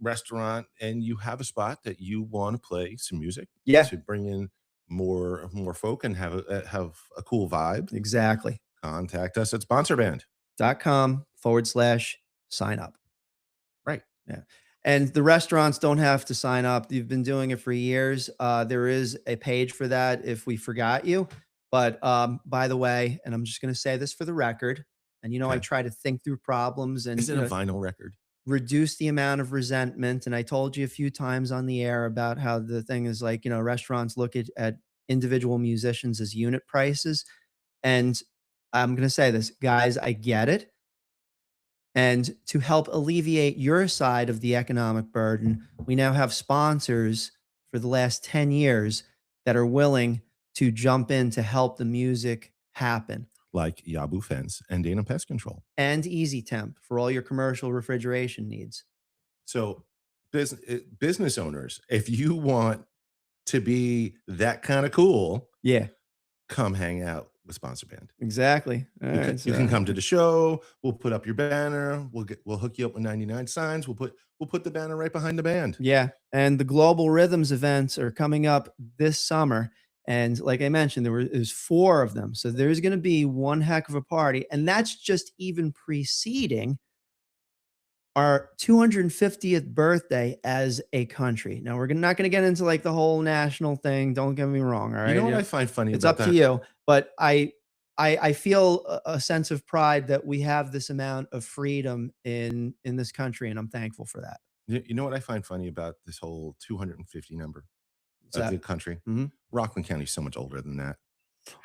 restaurant, and you have a spot that you want to play some music, to bring in more folk and have a cool vibe, Exactly. contact us at sponsorband.com/sign up. Right. Yeah. And the restaurants don't have to sign up. You've been doing it for years. There is a page for that if we forgot you. But by the way, and I'm just going to say this for the record, and I try to think through problems and is it a vinyl record? Reduce the amount of resentment. And I told you a few times on the air about how the thing is like, restaurants look at individual musicians as unit prices. And I'm going to say this, guys, I get it. And to help alleviate your side of the economic burden, we now have sponsors for the last 10 years that are willing to jump in to help the music happen. Like Yabu Fence and Dana Pest Control. And Easy Temp for all your commercial refrigeration needs. So business owners, if you want to be that kind of cool, come hang out with Sponsor Band. Exactly. You can come to the show. We'll put up your banner. We'll hook you up with 99 signs. We'll put the banner right behind the band. Yeah. And the Global Rhythms events are coming up this summer. And like I mentioned, there's 4 of them. So there's going to be one heck of a party. And that's just even preceding our 250th birthday as a country. Now, we're not going to get into like the whole national thing. Don't get me wrong. All right. You know what I find funny it's about up that? to you. But I feel a sense of pride that we have this amount of freedom in this country. And I'm thankful for that. You know what I find funny about this whole 250 number What's of that? the country? Mm-hmm. Rockland County is so much older than that.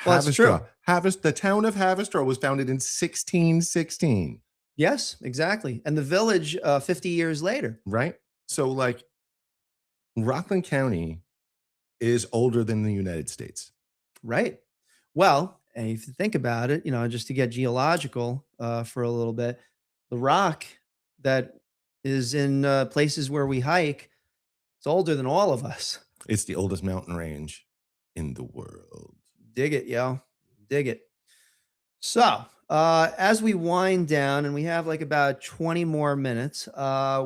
Well, that's true. The town of Haverstraw was founded in 1616. Yes, exactly. And the village 50 years later. Right? So like Rockland County is older than the United States. Right. Well, and if you think about it, just to get geological for a little bit, the rock that is in places where we hike, it's older than all of us. It's the oldest mountain range in the world. Dig it, yo. Dig it. So, as we wind down and we have like about 20 more minutes,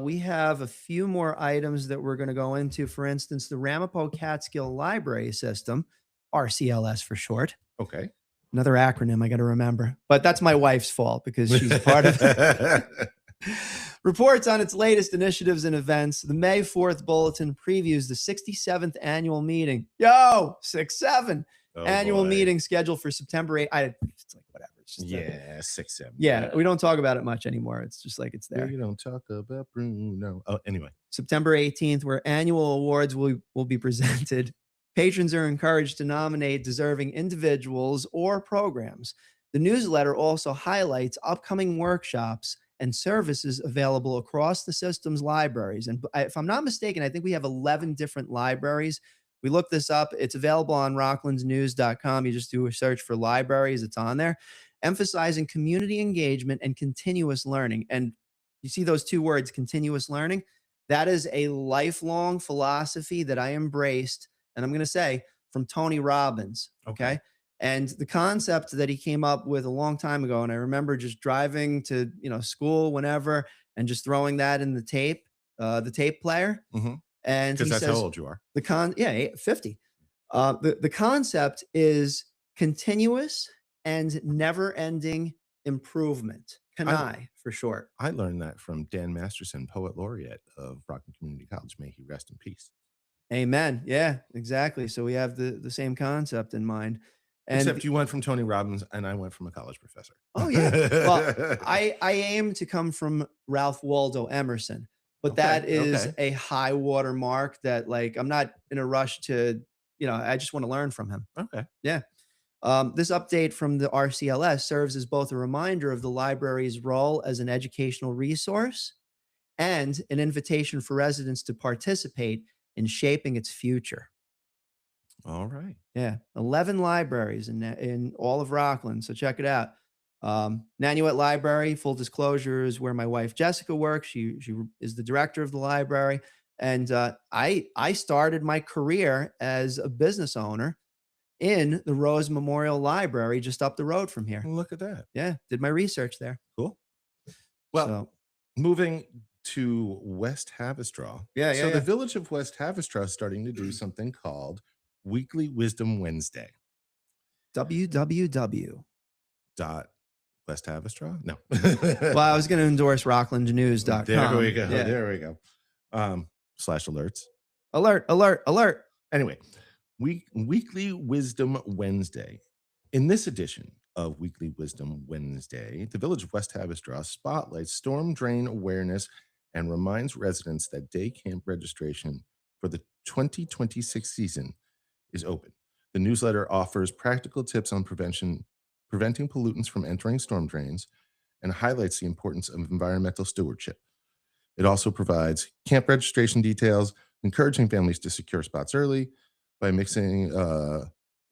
we have a few more items that we're going to go into. For instance, the Ramapo Catskill Library System, RCLS for short. Okay. Another acronym I got to remember, but that's my wife's fault because she's part of it. Reports on its latest initiatives and events. The May 4th bulletin previews the 67th annual meeting. 67 annual meeting scheduled for September 8th. It's like whatever. It's just 6-7. yeah, we don't talk about it much anymore. It's just like it's there. You don't talk about Bruno. Oh, anyway. September 18th, where annual awards will be presented. Patrons are encouraged to nominate deserving individuals or programs. The newsletter also highlights upcoming workshops and services available across the system's libraries. And if I'm not mistaken, I think we have 11 different libraries. We looked this up. It's available on rocklandsnews.com. You just do a search for libraries. It's on there, emphasizing community engagement and continuous learning. And you see those two words, continuous learning? That is a lifelong philosophy that I embraced. And I'm going to say from Tony Robbins. Okay. And the concept that he came up with a long time ago, and I remember just driving to school whenever and just throwing that in the tape player. Mm-hmm. And because that's how old you are. 50. The concept is continuous and never-ending improvement. CANI for short. I learned that from Dan Masterson, poet laureate of Rockland Community College. May he rest in peace. Amen. Yeah, exactly. So we have the same concept in mind. And except you went from Tony Robbins and I went from a college professor. Oh yeah. Well, I aim to come from Ralph Waldo Emerson, but that is a high water mark that I'm not in a rush to, I just want to learn from him. Okay. Yeah. This update from the RCLS serves as both a reminder of the library's role as an educational resource and an invitation for residents to participate in shaping its future. All right. Yeah. 11 libraries in all of Rockland. So check it out. Nanuet Library, full disclosure, is where my wife Jessica works. She is the director of the library. And I started my career as a business owner in the Rose Memorial Library just up the road from here. Look at that. Yeah. Did my research there. Cool. Well, moving to West Havistraw. So the village of West Havistraw is starting to do something called Weekly Wisdom Wednesday. www. West Havistraw? No. Well, I was going to endorse rocklandnews.com. There we go. Yeah. There we go. /alerts. Alert. Anyway, Weekly Wisdom Wednesday. In this edition of Weekly Wisdom Wednesday, the village of West Havistraw spotlights storm drain awareness and reminds residents that day camp registration for the 2026 season is open. The newsletter offers practical tips on preventing pollutants from entering storm drains and highlights the importance of environmental stewardship. It also provides camp registration details, encouraging families to secure spots early by mixing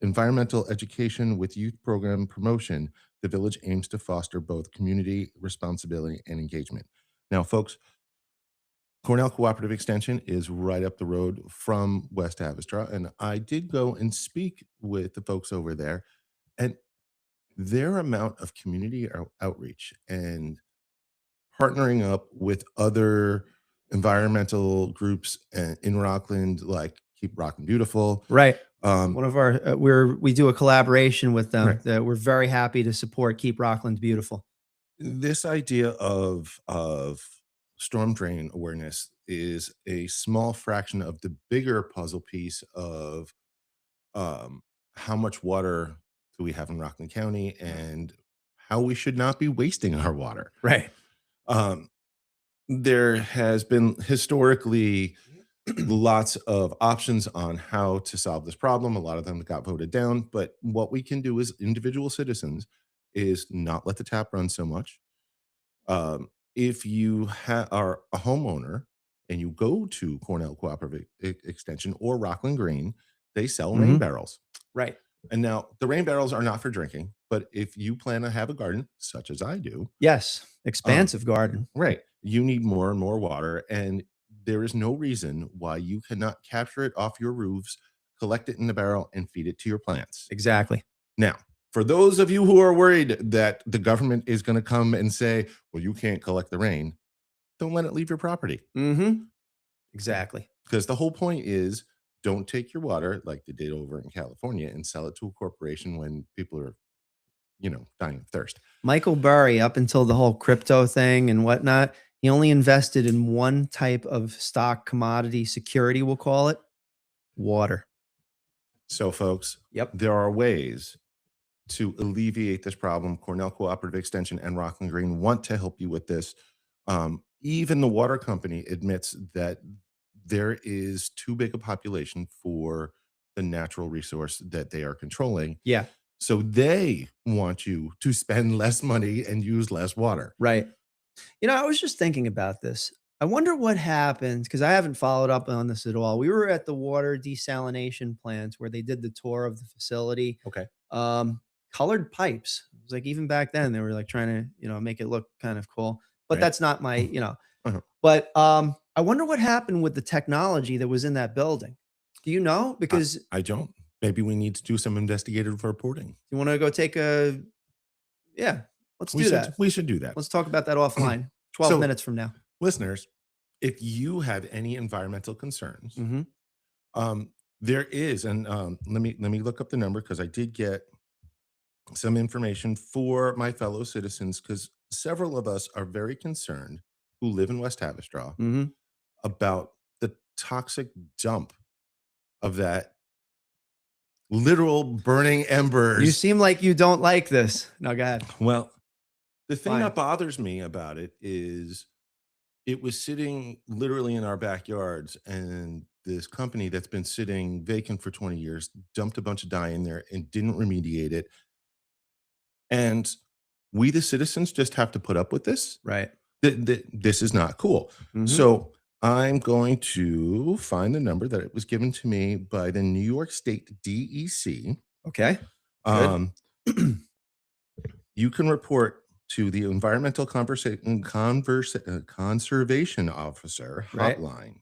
environmental education with youth program promotion. The village aims to foster both community responsibility and engagement. Now, folks, Cornell Cooperative Extension is right up the road from West Havistraw, and I did go and speak with the folks over there, and their amount of community outreach and partnering up with other environmental groups in Rockland, like Keep Rockland Beautiful. Right. One of our, we do a collaboration with them that we're very happy to support. Keep Rockland Beautiful. This idea of storm drain awareness is a small fraction of the bigger puzzle piece of how much water do we have in Rockland County and how we should not be wasting our water. Right. There has been historically lots of options on how to solve this problem. A lot of them got voted down, but what we can do as individual citizens is not let the tap run so much. If you are a homeowner and you go to Cornell Cooperative Extension or Rockland Green, they sell rain barrels. Right. And now the rain barrels are not for drinking, but if you plan to have a garden, such as I do, Yes, expansive garden. right, you need more and more water. And there is no reason why you cannot capture it off your roofs, collect it in the barrel, and feed it to your plants. Exactly. Now, for those of you who are worried that the government is going to come and say, well, you can't collect the rain, don't let it leave your property. Mm-hmm. Exactly. Because the whole point is, don't take your water like they did over in California and sell it to a corporation when people are, dying of thirst. Michael Burry, up until the whole crypto thing and whatnot, he only invested in one type of stock commodity security, we'll call it water. So, folks, Yep. there are ways to alleviate this problem. Cornell Cooperative Extension and Rockland Green want to help you with this. Even the water company admits that there is too big a population for the natural resource that they are controlling. Yeah. So they want you to spend less money and use less water. Right. I was just thinking about this. I wonder what happens, because I haven't followed up on this at all. We were at the water desalination plants where they did the tour of the facility. Okay. Colored pipes. It was like, even back then they were like trying to, make it look kind of cool. But Right. that's not my, Uh-huh. But I wonder what happened with the technology that was in that building. Do you know? Because I don't. Maybe we need to do some investigative reporting. you want to go take a, let's do that. We should do that. Let's talk about that offline. 12 minutes from now. Listeners, if you have any environmental concerns, Mm-hmm. there is, and let me look up the number, because I did get some information for my fellow citizens, because several of us are very concerned who live in West Havistraw Mm-hmm. about the toxic dump of that literal burning embers. You seem like you don't like this. No, go ahead. Well, the thing Fine. that bothers me about it is it was sitting literally in our backyards, and this company that's been sitting vacant for 20 years dumped a bunch of dye in there and didn't remediate it. And we, the citizens, just have to put up with this. Right. This is not cool. Mhm. So I'm going to find the number that it was given to me by the New York State DEC. Okay. You can report to the Environmental Conservation Officer Right. hotline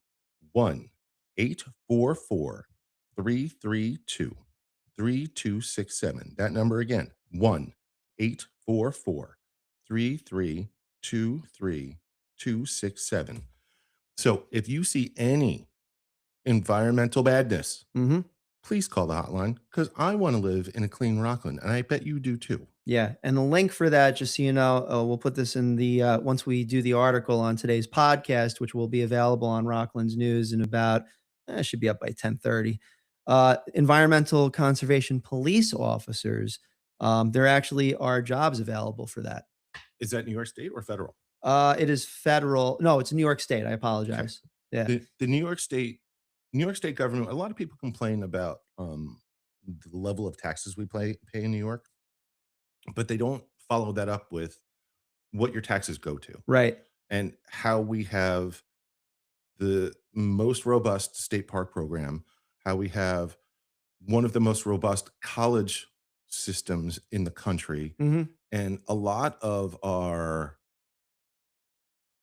1-844-332-3267. That number again, 1-844-332-3267. So if you see any environmental badness, Mm-hmm. please call the hotline, because I want to live in a clean Rockland, and I bet you do too. Yeah. And the link for that, just so you know, we'll put this in the, once we do the article on today's podcast, which will be available on Rockland's News in about, should be up by 10:30. Environmental conservation police officers, there actually are jobs available for that. Is that New York State or federal? It is federal. No, it's New York State. I apologize. Yeah. The New York State government, a lot of people complain about the level of taxes we pay in New York, but they don't follow that up with what your taxes go to, Right. and how we have the most robust state park program, how we have one of the most robust college systems in the country. Mm-hmm. And a lot of our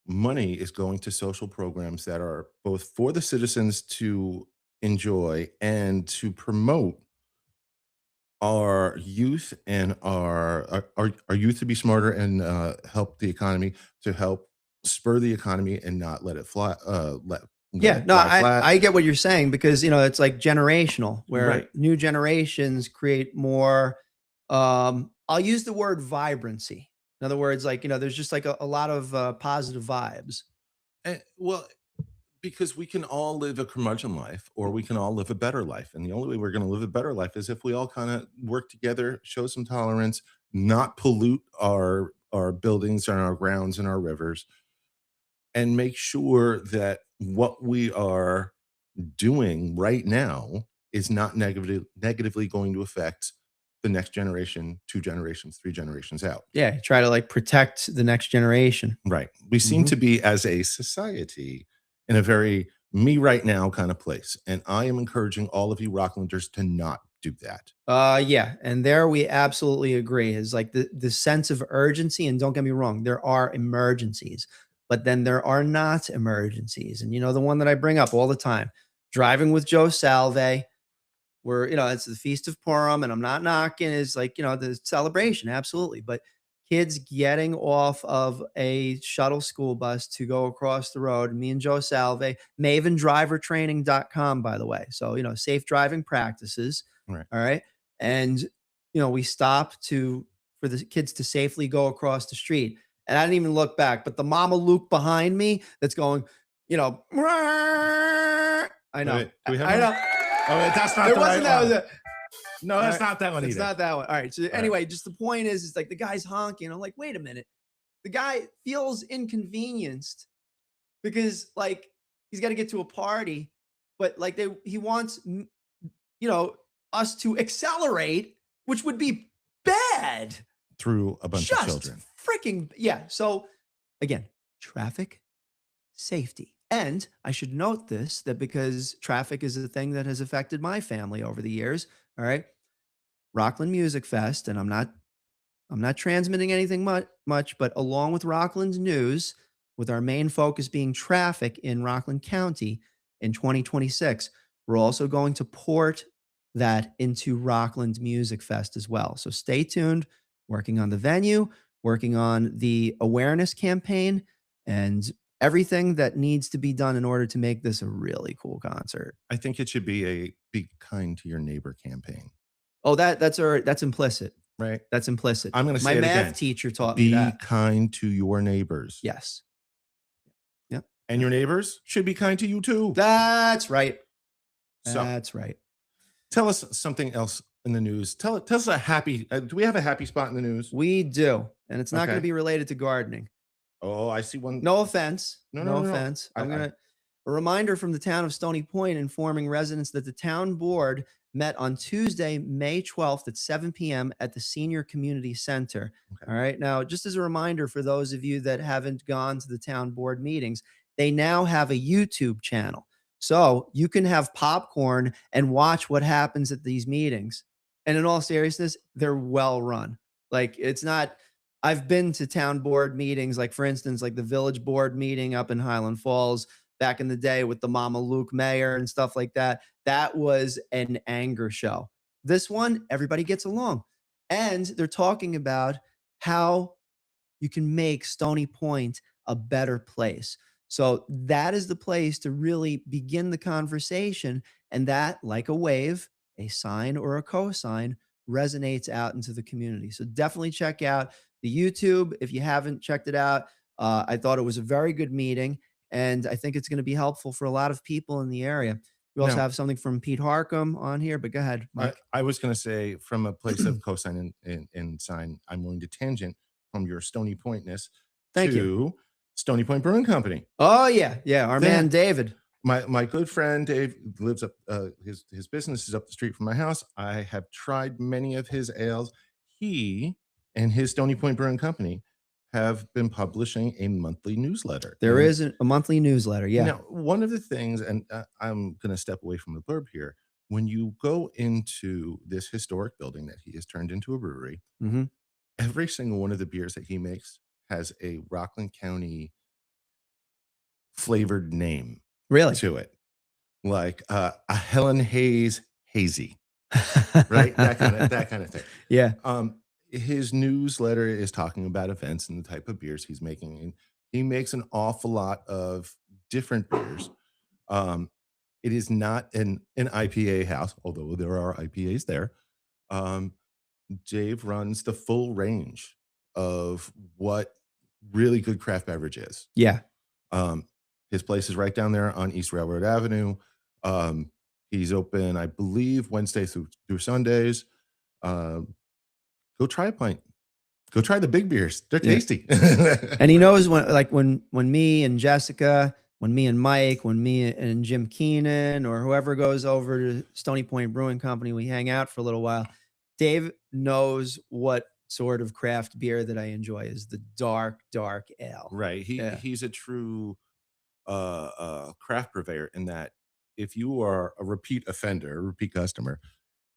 money is going to social programs that are both for the citizens to enjoy and to promote our youth and our youth to be smarter and help the economy, to help spur the economy and not let it fly. Yeah, no, I get what you're saying, because, it's like generational, where Right. new generations create more, I'll use the word vibrancy. In other words, like, there's just like a lot of positive vibes. Well, because we can all live a curmudgeon life, or we can all live a better life. And the only way we're going to live a better life is if we all kind of work together, show some tolerance, not pollute our buildings and our grounds and our rivers, and make sure that what we are doing right now is not negatively going to affect the next generation, 2 generations, 3 generations out. Yeah, try to like protect the next generation. Right. We seem to be, as a society, in a very me right now kind of place. And I am encouraging all of you Rocklanders to not do that. Yeah, and there we absolutely agree. Is like the sense of urgency, and don't get me wrong, there are emergencies, but then there are not emergencies. And the one that I bring up all the time, driving with Joe Salve, where it's the Feast of Purim, and I'm not knocking, is like the celebration, absolutely. But kids getting off of a shuttle school bus to go across the road, me and Joe Salve, MavendriverTraining.com, by the way. So safe driving practices. Right. All right. And we stop for the kids to safely go across the street. And I didn't even look back, but the Mama Luke behind me that's going, I know. Wait, do we have I one? know. Oh, wait, that's not It the wasn't right that. one. No, that's not that one It's either. not that one. All right. So anyway, just the point is like the guy's honking. I'm like, wait a minute. The guy feels inconvenienced because like he's got to get to a party, but like he wants us to accelerate, which would be bad through a bunch of children. Freaking yeah. So again, traffic safety. And I should note this, that because traffic is a thing that has affected my family over the years. All right. Rockland Music Fest, and I'm not transmitting anything much, but along with Rockland's news, with our main focus being traffic in Rockland County in 2026, we're also going to port that into Rockland Music Fest as well. So stay tuned, working on the venue, working on the awareness campaign, and everything that needs to be done in order to make this a really cool concert. I think it should be a be kind to your neighbor campaign. Oh, that's implicit. Right. That's implicit. I'm going to say my it math again. teacher taught me that. Be kind to your neighbors. Yes. Yep. And your neighbors should be kind to you too. That's right. So, that's right. Tell us something else in the news. Tell us a happy. Do we have a happy spot in the news? We do, and it's not going to be related to gardening. Oh, I see one. No offense. No offense. No. A reminder from the town of Stony Point informing residents that the town board met on Tuesday, May 12th at 7 p.m. at the Senior Community Center. Okay. All right. Now, just as a reminder for those of you that haven't gone to the town board meetings, they now have a YouTube channel. So you can have popcorn and watch what happens at these meetings. And in all seriousness, they're well run. Like it's not, I've been to town board meetings, like for instance, like the village board meeting up in Highland Falls back in the day with the Mama Luke mayor and stuff like that. That was an anger show. This one, everybody gets along. And they're talking about how you can make Stony Point a better place. So that is the place to really begin the conversation. And that, like a wave, a sine or a cosine, resonates out into the community. So definitely check out the YouTube if you haven't checked it out. I thought it was a very good meeting, and I think it's going to be helpful for a lot of people in the area. We also have something from Pete Harcum on here, but go ahead, Mike. I was going to say, from a place of cosine and sine, I'm willing to tangent from your Stony Pointness to Stony Point Brewing Company. Oh yeah, our man David. My good friend Dave lives up. His business is up the street from my house. I have tried many of his ales. He and his Stony Point Brewing Company have been publishing a monthly newsletter. There is a monthly newsletter. Yeah. Now, one of the things, and I'm going to step away from the blurb here. When you go into this historic building that he has turned into a brewery, every single one of the beers that he makes has a Rockland County flavored name to it, like a Helen Hayes hazy, right? that kind of thing. Yeah. His newsletter is talking about events and the type of beers he's making, and he makes an awful lot of different beers. It is not an IPA house, although there are IPAs there. Dave runs the full range of what really good craft beverage is. Yeah. His place is right down there on East Railroad Avenue. He's open, I believe, Wednesday through Sundays. Go try a pint. Go try the big beers. They're tasty. And he knows when me and Jessica, when me and Mike, when me and Jim Keenan, or whoever goes over to Stony Point Brewing Company, we hang out for a little while. Dave knows what sort of craft beer that I enjoy is the dark ale. Right. He's a true craft purveyor in that if you are a repeat offender, a repeat customer,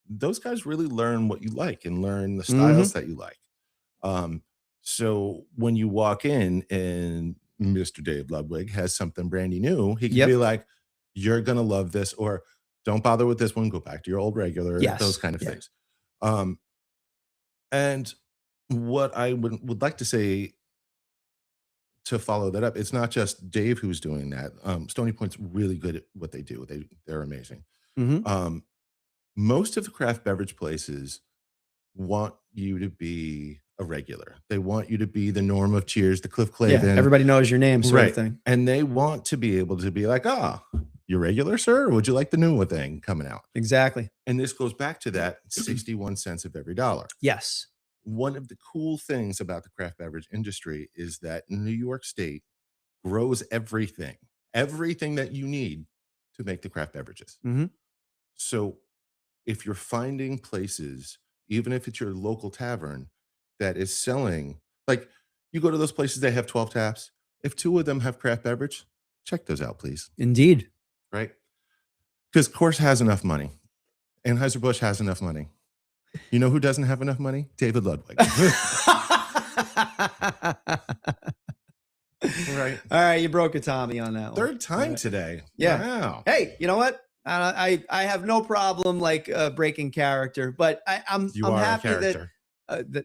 those guys really learn what you like and learn the styles that you like. So when you walk in and Mr. Dave Ludwig has something brandy new, he can be like, you're going to love this, or don't bother with this one. Go back to your old regular, those kind of things. And what I would like to say to follow that up, it's not just Dave who's doing that. Stony Point's really good at what they do. They're amazing. Most of the craft beverage places want you to be a regular. They want you to be the Norm of Cheers, the Cliff Clavin. Yeah, everybody knows your name, sort of thing. And they want to be able to be like, you're regular, sir? Or would you like the new thing coming out? Exactly. And this goes back to that 61 cents of every dollar. Yes. One of the cool things about the craft beverage industry is that New York State grows everything that you need to make the craft beverages. So if you're finding places, even if it's your local tavern, that is selling, like you go to those places that have 12 taps, if 2 of them have craft beverage, check those out, please. Indeed. Right? Because Coors has enough money. Anheuser-Busch has enough money. You know who doesn't have enough money? David Ludwig. Right. All right, you broke a Tommy on that one. Third time today. Yeah. Wow. Hey, you know what? I have no problem breaking character, but I'm happy that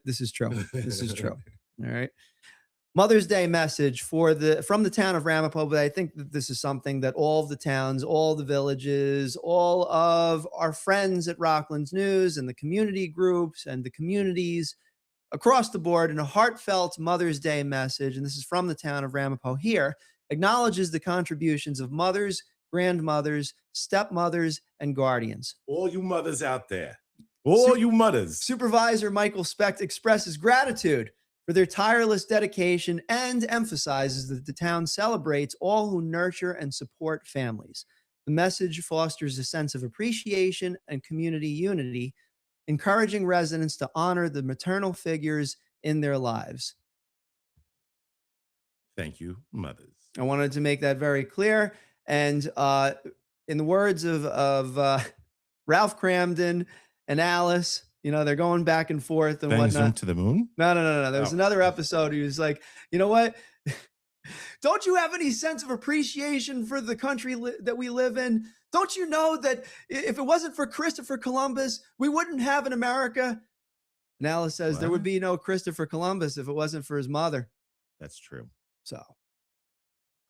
this is true. This is true. All right. Mother's Day message from the town of Ramapo, but I think that this is something that all of the towns, all the villages, all of our friends at Rockland's News and the community groups and the communities across the board, in a heartfelt Mother's Day message, and this is from the town of Ramapo here, acknowledges the contributions of mothers, grandmothers, stepmothers, and guardians. All you mothers out there. All you mothers. Supervisor Michael Specht expresses gratitude for their tireless dedication and emphasizes that the town celebrates all who nurture and support families. The message fosters a sense of appreciation and community unity, encouraging residents to honor the maternal figures in their lives. Thank you, mothers. I wanted to make that very clear. And in the words of Ralph Cramden and Alice, they're going back and forth and whatnot. Them to the moon? No. There was another episode. He was like, you know what? Don't you have any sense of appreciation for the country that we live in? Don't you know that if it wasn't for Christopher Columbus, we wouldn't have an America? And Alice says there would be no Christopher Columbus if it wasn't for his mother. That's true. So,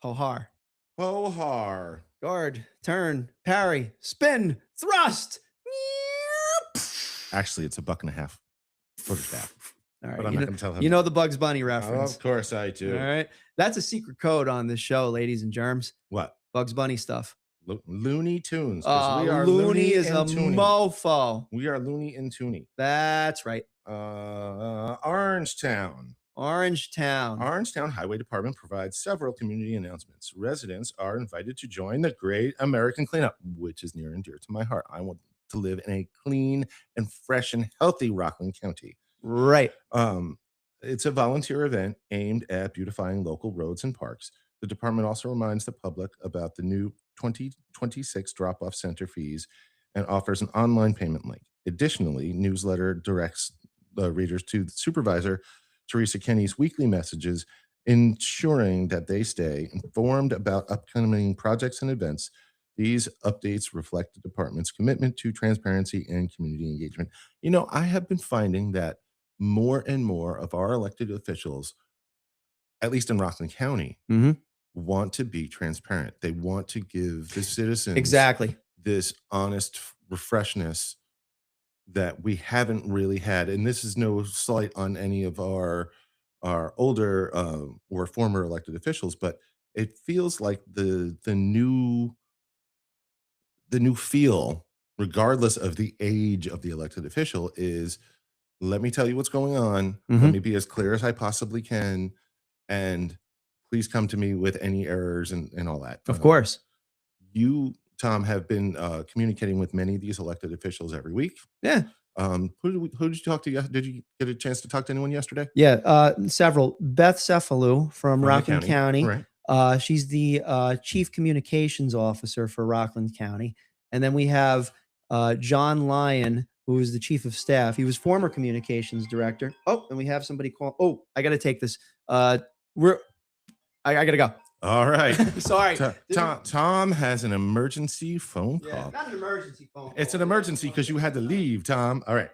ho-har. Ho-har. Guard, turn, parry, spin, thrust. Actually, it's $1.50 for the staff. All right. But I'm not going to tell him. You know the Bugs Bunny reference. Of course I do. All right. That's a secret code on this show, ladies and germs. What? Bugs Bunny stuff. Looney Tunes. We are Looney is a mofo. We are Looney and Tooney. That's right. Orangetown. Orangetown Highway Department provides several community announcements. Residents are invited to join the Great American Cleanup, which is near and dear to my heart. I want to live in a clean and fresh and healthy Rockland County. Right. It's a volunteer event aimed at beautifying local roads and parks. The department also reminds the public about the new 2026 drop-off center fees and offers an online payment link. Additionally, newsletter directs readers to Supervisor Teresa Kenny's weekly messages, ensuring that they stay informed about upcoming projects and events. These updates reflect the department's commitment to transparency and community engagement. I have been finding that more and more of our elected officials, at least in Rockland County, want to be transparent. They want to give the citizens this honest refreshness that we haven't really had. And this is no slight on any of our older or former elected officials, but it feels like the new feel, regardless of the age of the elected official, is let me tell you what's going on. Let me be as clear as I possibly can. And please come to me with any errors and all that. Of course. You, Tom, have been communicating with many of these elected officials every week. Yeah. Who did you talk to? Did you get a chance to talk to anyone yesterday? Yeah, several. Beth Cephalou from Rockland County. Right. She's the chief communications officer for Rockland County. And then we have John Lyon who was the chief of staff. He was former communications director. Oh, and we have somebody call. Oh, I got to take this. I got to go. All right. Sorry. Tom has an emergency phone call. Yeah, not an emergency phone call. It's an emergency because you had to leave, Tom. All right.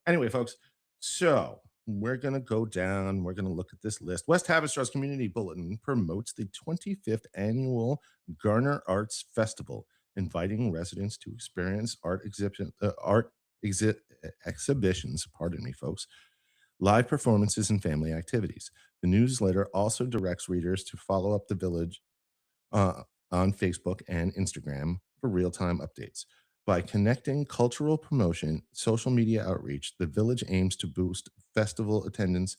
Anyway, folks, so we're going to go down. We're going to look at this list. West Haverstraws Community Bulletin promotes the 25th Annual Garner Arts Festival, inviting residents to experience exhibitions, pardon me, folks, live performances, and family activities. The newsletter also directs readers to follow up the village on Facebook and Instagram for real-time updates. By connecting cultural promotion, social media outreach, the village aims to boost festival attendance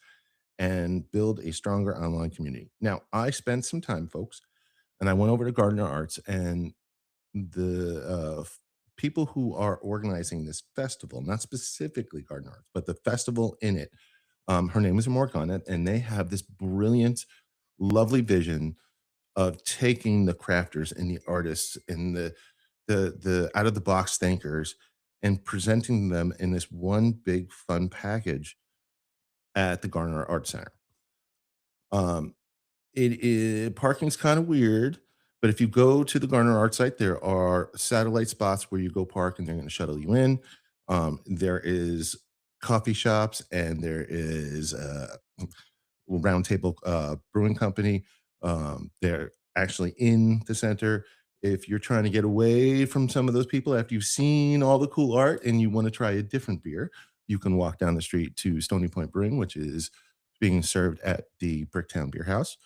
and build a stronger online community. Now, I spent some time, folks, and I went over to Gardner Arts, and the people who are organizing this festival, not specifically Gardner Arts, but the festival in it, her name is Morgana, and they have this brilliant, lovely vision of taking the crafters and the artists and the out of the box thinkers and presenting them in this one big fun package at the Garner Art Center. Parking's kind of weird, but if you go to the Garner Art site, there are satellite spots where you go park and they're going to shuttle you in. There is coffee shops, and there is Round Table Brewing Company. They're actually in the center. If you're trying to get away from some of those people after you've seen all the cool art and you want to try a different beer, you can walk down the street to Stony Point Brewing, which is being served at the Bricktown Beer House.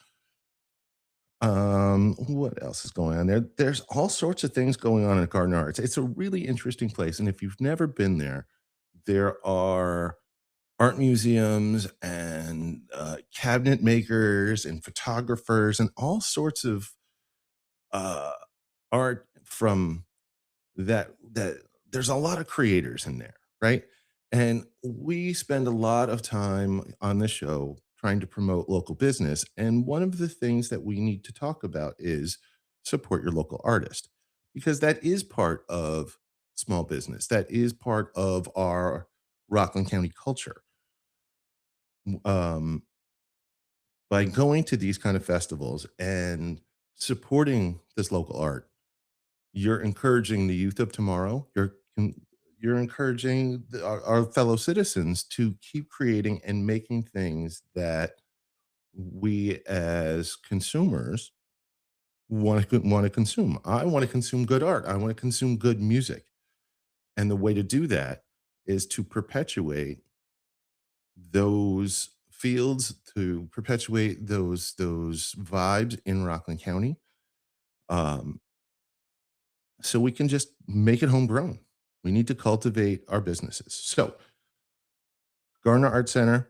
What else is going on there? There's all sorts of things going on at Gardner Arts. It's a really interesting place, and if you've never been there, there are art museums and cabinet makers and photographers and all sorts of art from that there's a lot of creators in there, right? And we spend a lot of time on the show trying to promote local business, and one of the things that we need to talk about is support your local artist, because that is part of small business, that is part of our Rockland County culture. By going to these kind of festivals and supporting this local art, you're encouraging the youth of tomorrow. You're encouraging our fellow citizens to keep creating and making things that we as consumers want to consume. I want to consume good art. I want to consume good music. And the way to do that is to perpetuate those fields, to perpetuate those vibes in Rockland County. So we can just make it homegrown. We need to cultivate our businesses. So Garner Art Center,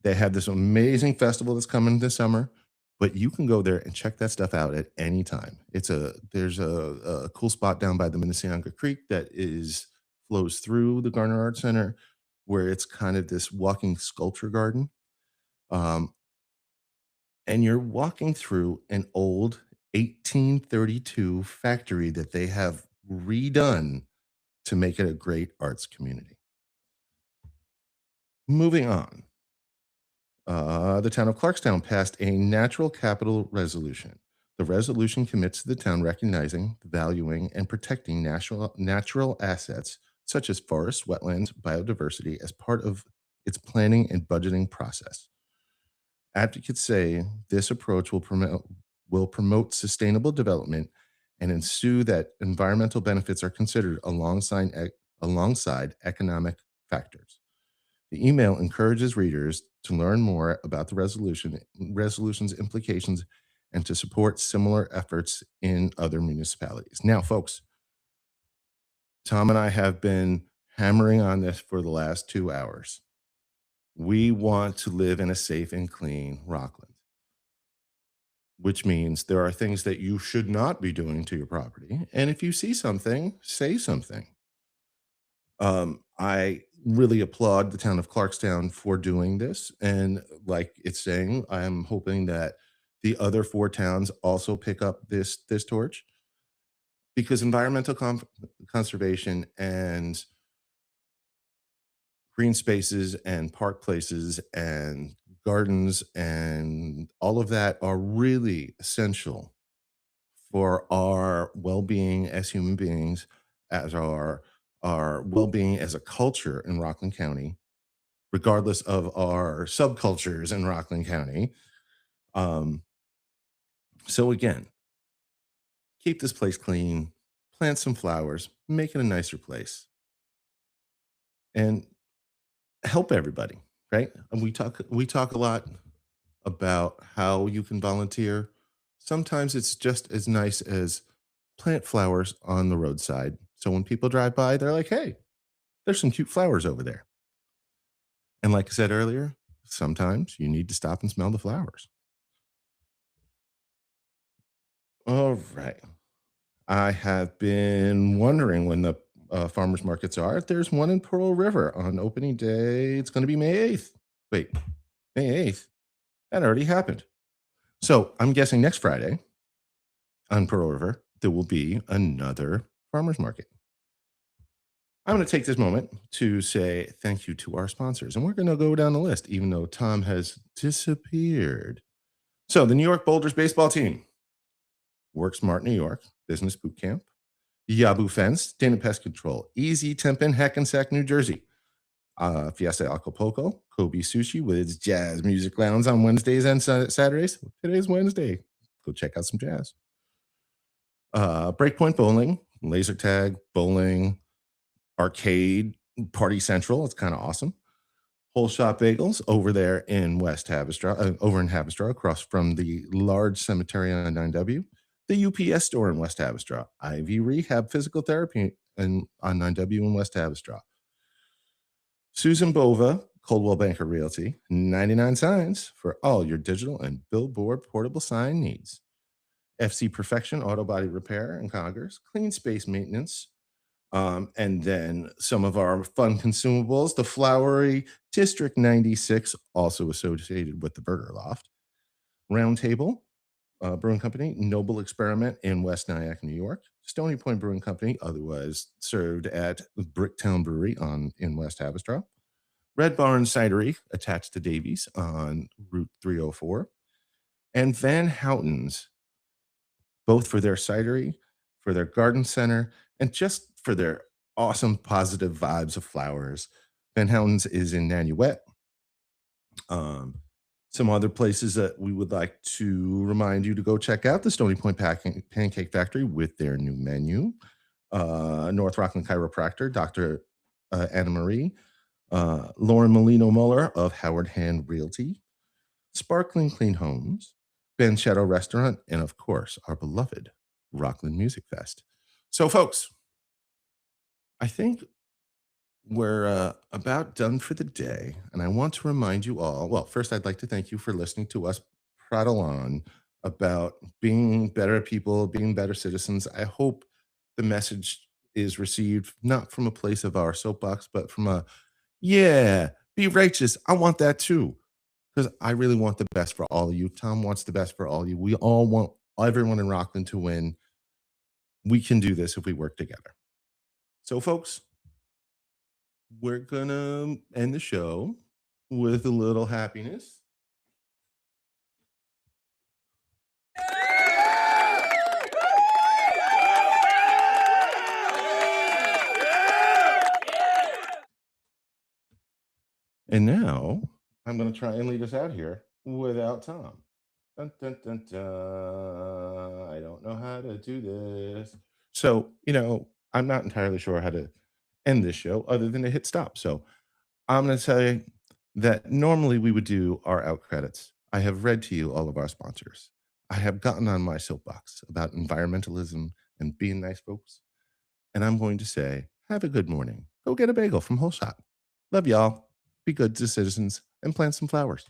they have this amazing festival that's coming this summer, but you can go there and check that stuff out at any time. There's a cool spot down by the Minnetonka Creek that flows through the Garner Art Center, where it's kind of this walking sculpture garden. And you're walking through an old 1832 factory that they have redone to make it a great arts community. Moving on. The town of Clarkstown passed a natural capital resolution. The resolution commits to the town recognizing, valuing, and protecting natural assets such as forests, wetlands, biodiversity as part of its planning and budgeting process. Advocates say this approach will promote sustainable development and ensure that environmental benefits are considered alongside economic factors. The email encourages readers to learn more about the resolution's implications and to support similar efforts in other municipalities. Now, folks, Tom and I have been hammering on this for the last 2 hours. We want to live in a safe and clean Rockland, which means there are things that you should not be doing to your property. And if you see something, say something. I really applaud the town of Clarkstown for doing this. And like it's saying, I'm hoping that the other 4 towns also pick up this torch, because environmental conservation and green spaces and park places and gardens and all of that are really essential for our well-being as human beings, as our well-being as a culture in Rockland County, regardless of our subcultures in Rockland County. So again, keep this place clean, plant some flowers, make it a nicer place, and help everybody, right? And we talk a lot about how you can volunteer. Sometimes it's just as nice as plant flowers on the roadside. So when people drive by, they're like, "Hey, there's some cute flowers over there." And like I said earlier, sometimes you need to stop and smell the flowers. All right. I have been wondering when the farmers markets are. There's one in Pearl River on opening day. It's going to be May 8th. Wait, May 8th? That already happened. So I'm guessing next Friday on Pearl River, there will be another farmers market. I'm going to take this moment to say thank you to our sponsors, and we're going to go down the list, even though Tom has disappeared. So the New York Boulders baseball team, Work Smart New York, Business Boot Camp, Yabu Fence, Dana Pest Control, Easy Temp in Hackensack, New Jersey, Fiesta Acapulco, Kobe Sushi with its jazz music lounge on Wednesdays and Saturdays. Today's Wednesday. Go check out some jazz. Breakpoint Bowling, laser tag, bowling, arcade, Party Central. It's kind of awesome. Whole Shop Bagels over there in West Haverstraw, over in Haverstraw, across from the large cemetery on 9W. The UPS store in West Haverstraw. Ivy Rehab Physical Therapy on 9W in West Haverstraw. Susan Bova, Coldwell Banker Realty, 99 Signs for all your digital and billboard portable sign needs. FC Perfection Auto Body Repair and Congress, Clean Space Maintenance, and then some of our fun consumables, the Flowery District 96, also associated with the Burger Loft. Roundtable Brewing Company, Noble Experiment in West Nyack, New York. Stony Point Brewing Company, otherwise served at Bricktown Brewery in West Haverstraw. Red Barn Cidery, attached to Davies on Route 304. And Van Houten's, both for their cidery, for their garden center, and just for their awesome positive vibes of flowers. Van Houten's is in Nanuet. Some other places that we would like to remind you to go check out: the Stony Point Pancake Factory with their new menu. North Rockland Chiropractor, Dr. Anna Marie. Lauren Molino Muller of Howard Hand Realty. Sparkling Clean Homes. Ben Shadow Restaurant, and of course, our beloved Rockland Music Fest. So, folks, I think we're about done for the day, and I want to remind you all. Well, first, I'd like to thank you for listening to us prattle on about being better people, being better citizens. I hope the message is received not from a place of our soapbox, but from a, yeah, be righteous. I want that too. Because I really want the best for all of you. Tom wants the best for all of you. We all want everyone in Rockland to win. We can do this if we work together. So, folks, we're going to end the show with a little happiness. And now I'm going to try and lead us out here without Tom. Dun, dun, dun, dun. I don't know how to do this. So, I'm not entirely sure how to end this show other than to hit stop. So I'm going to say that normally we would do our out credits. I have read to you all of our sponsors. I have gotten on my soapbox about environmentalism and being nice folks. And I'm going to say, have a good morning. Go get a bagel from Whole Shop. Love y'all. Be good to citizens and plant some flowers.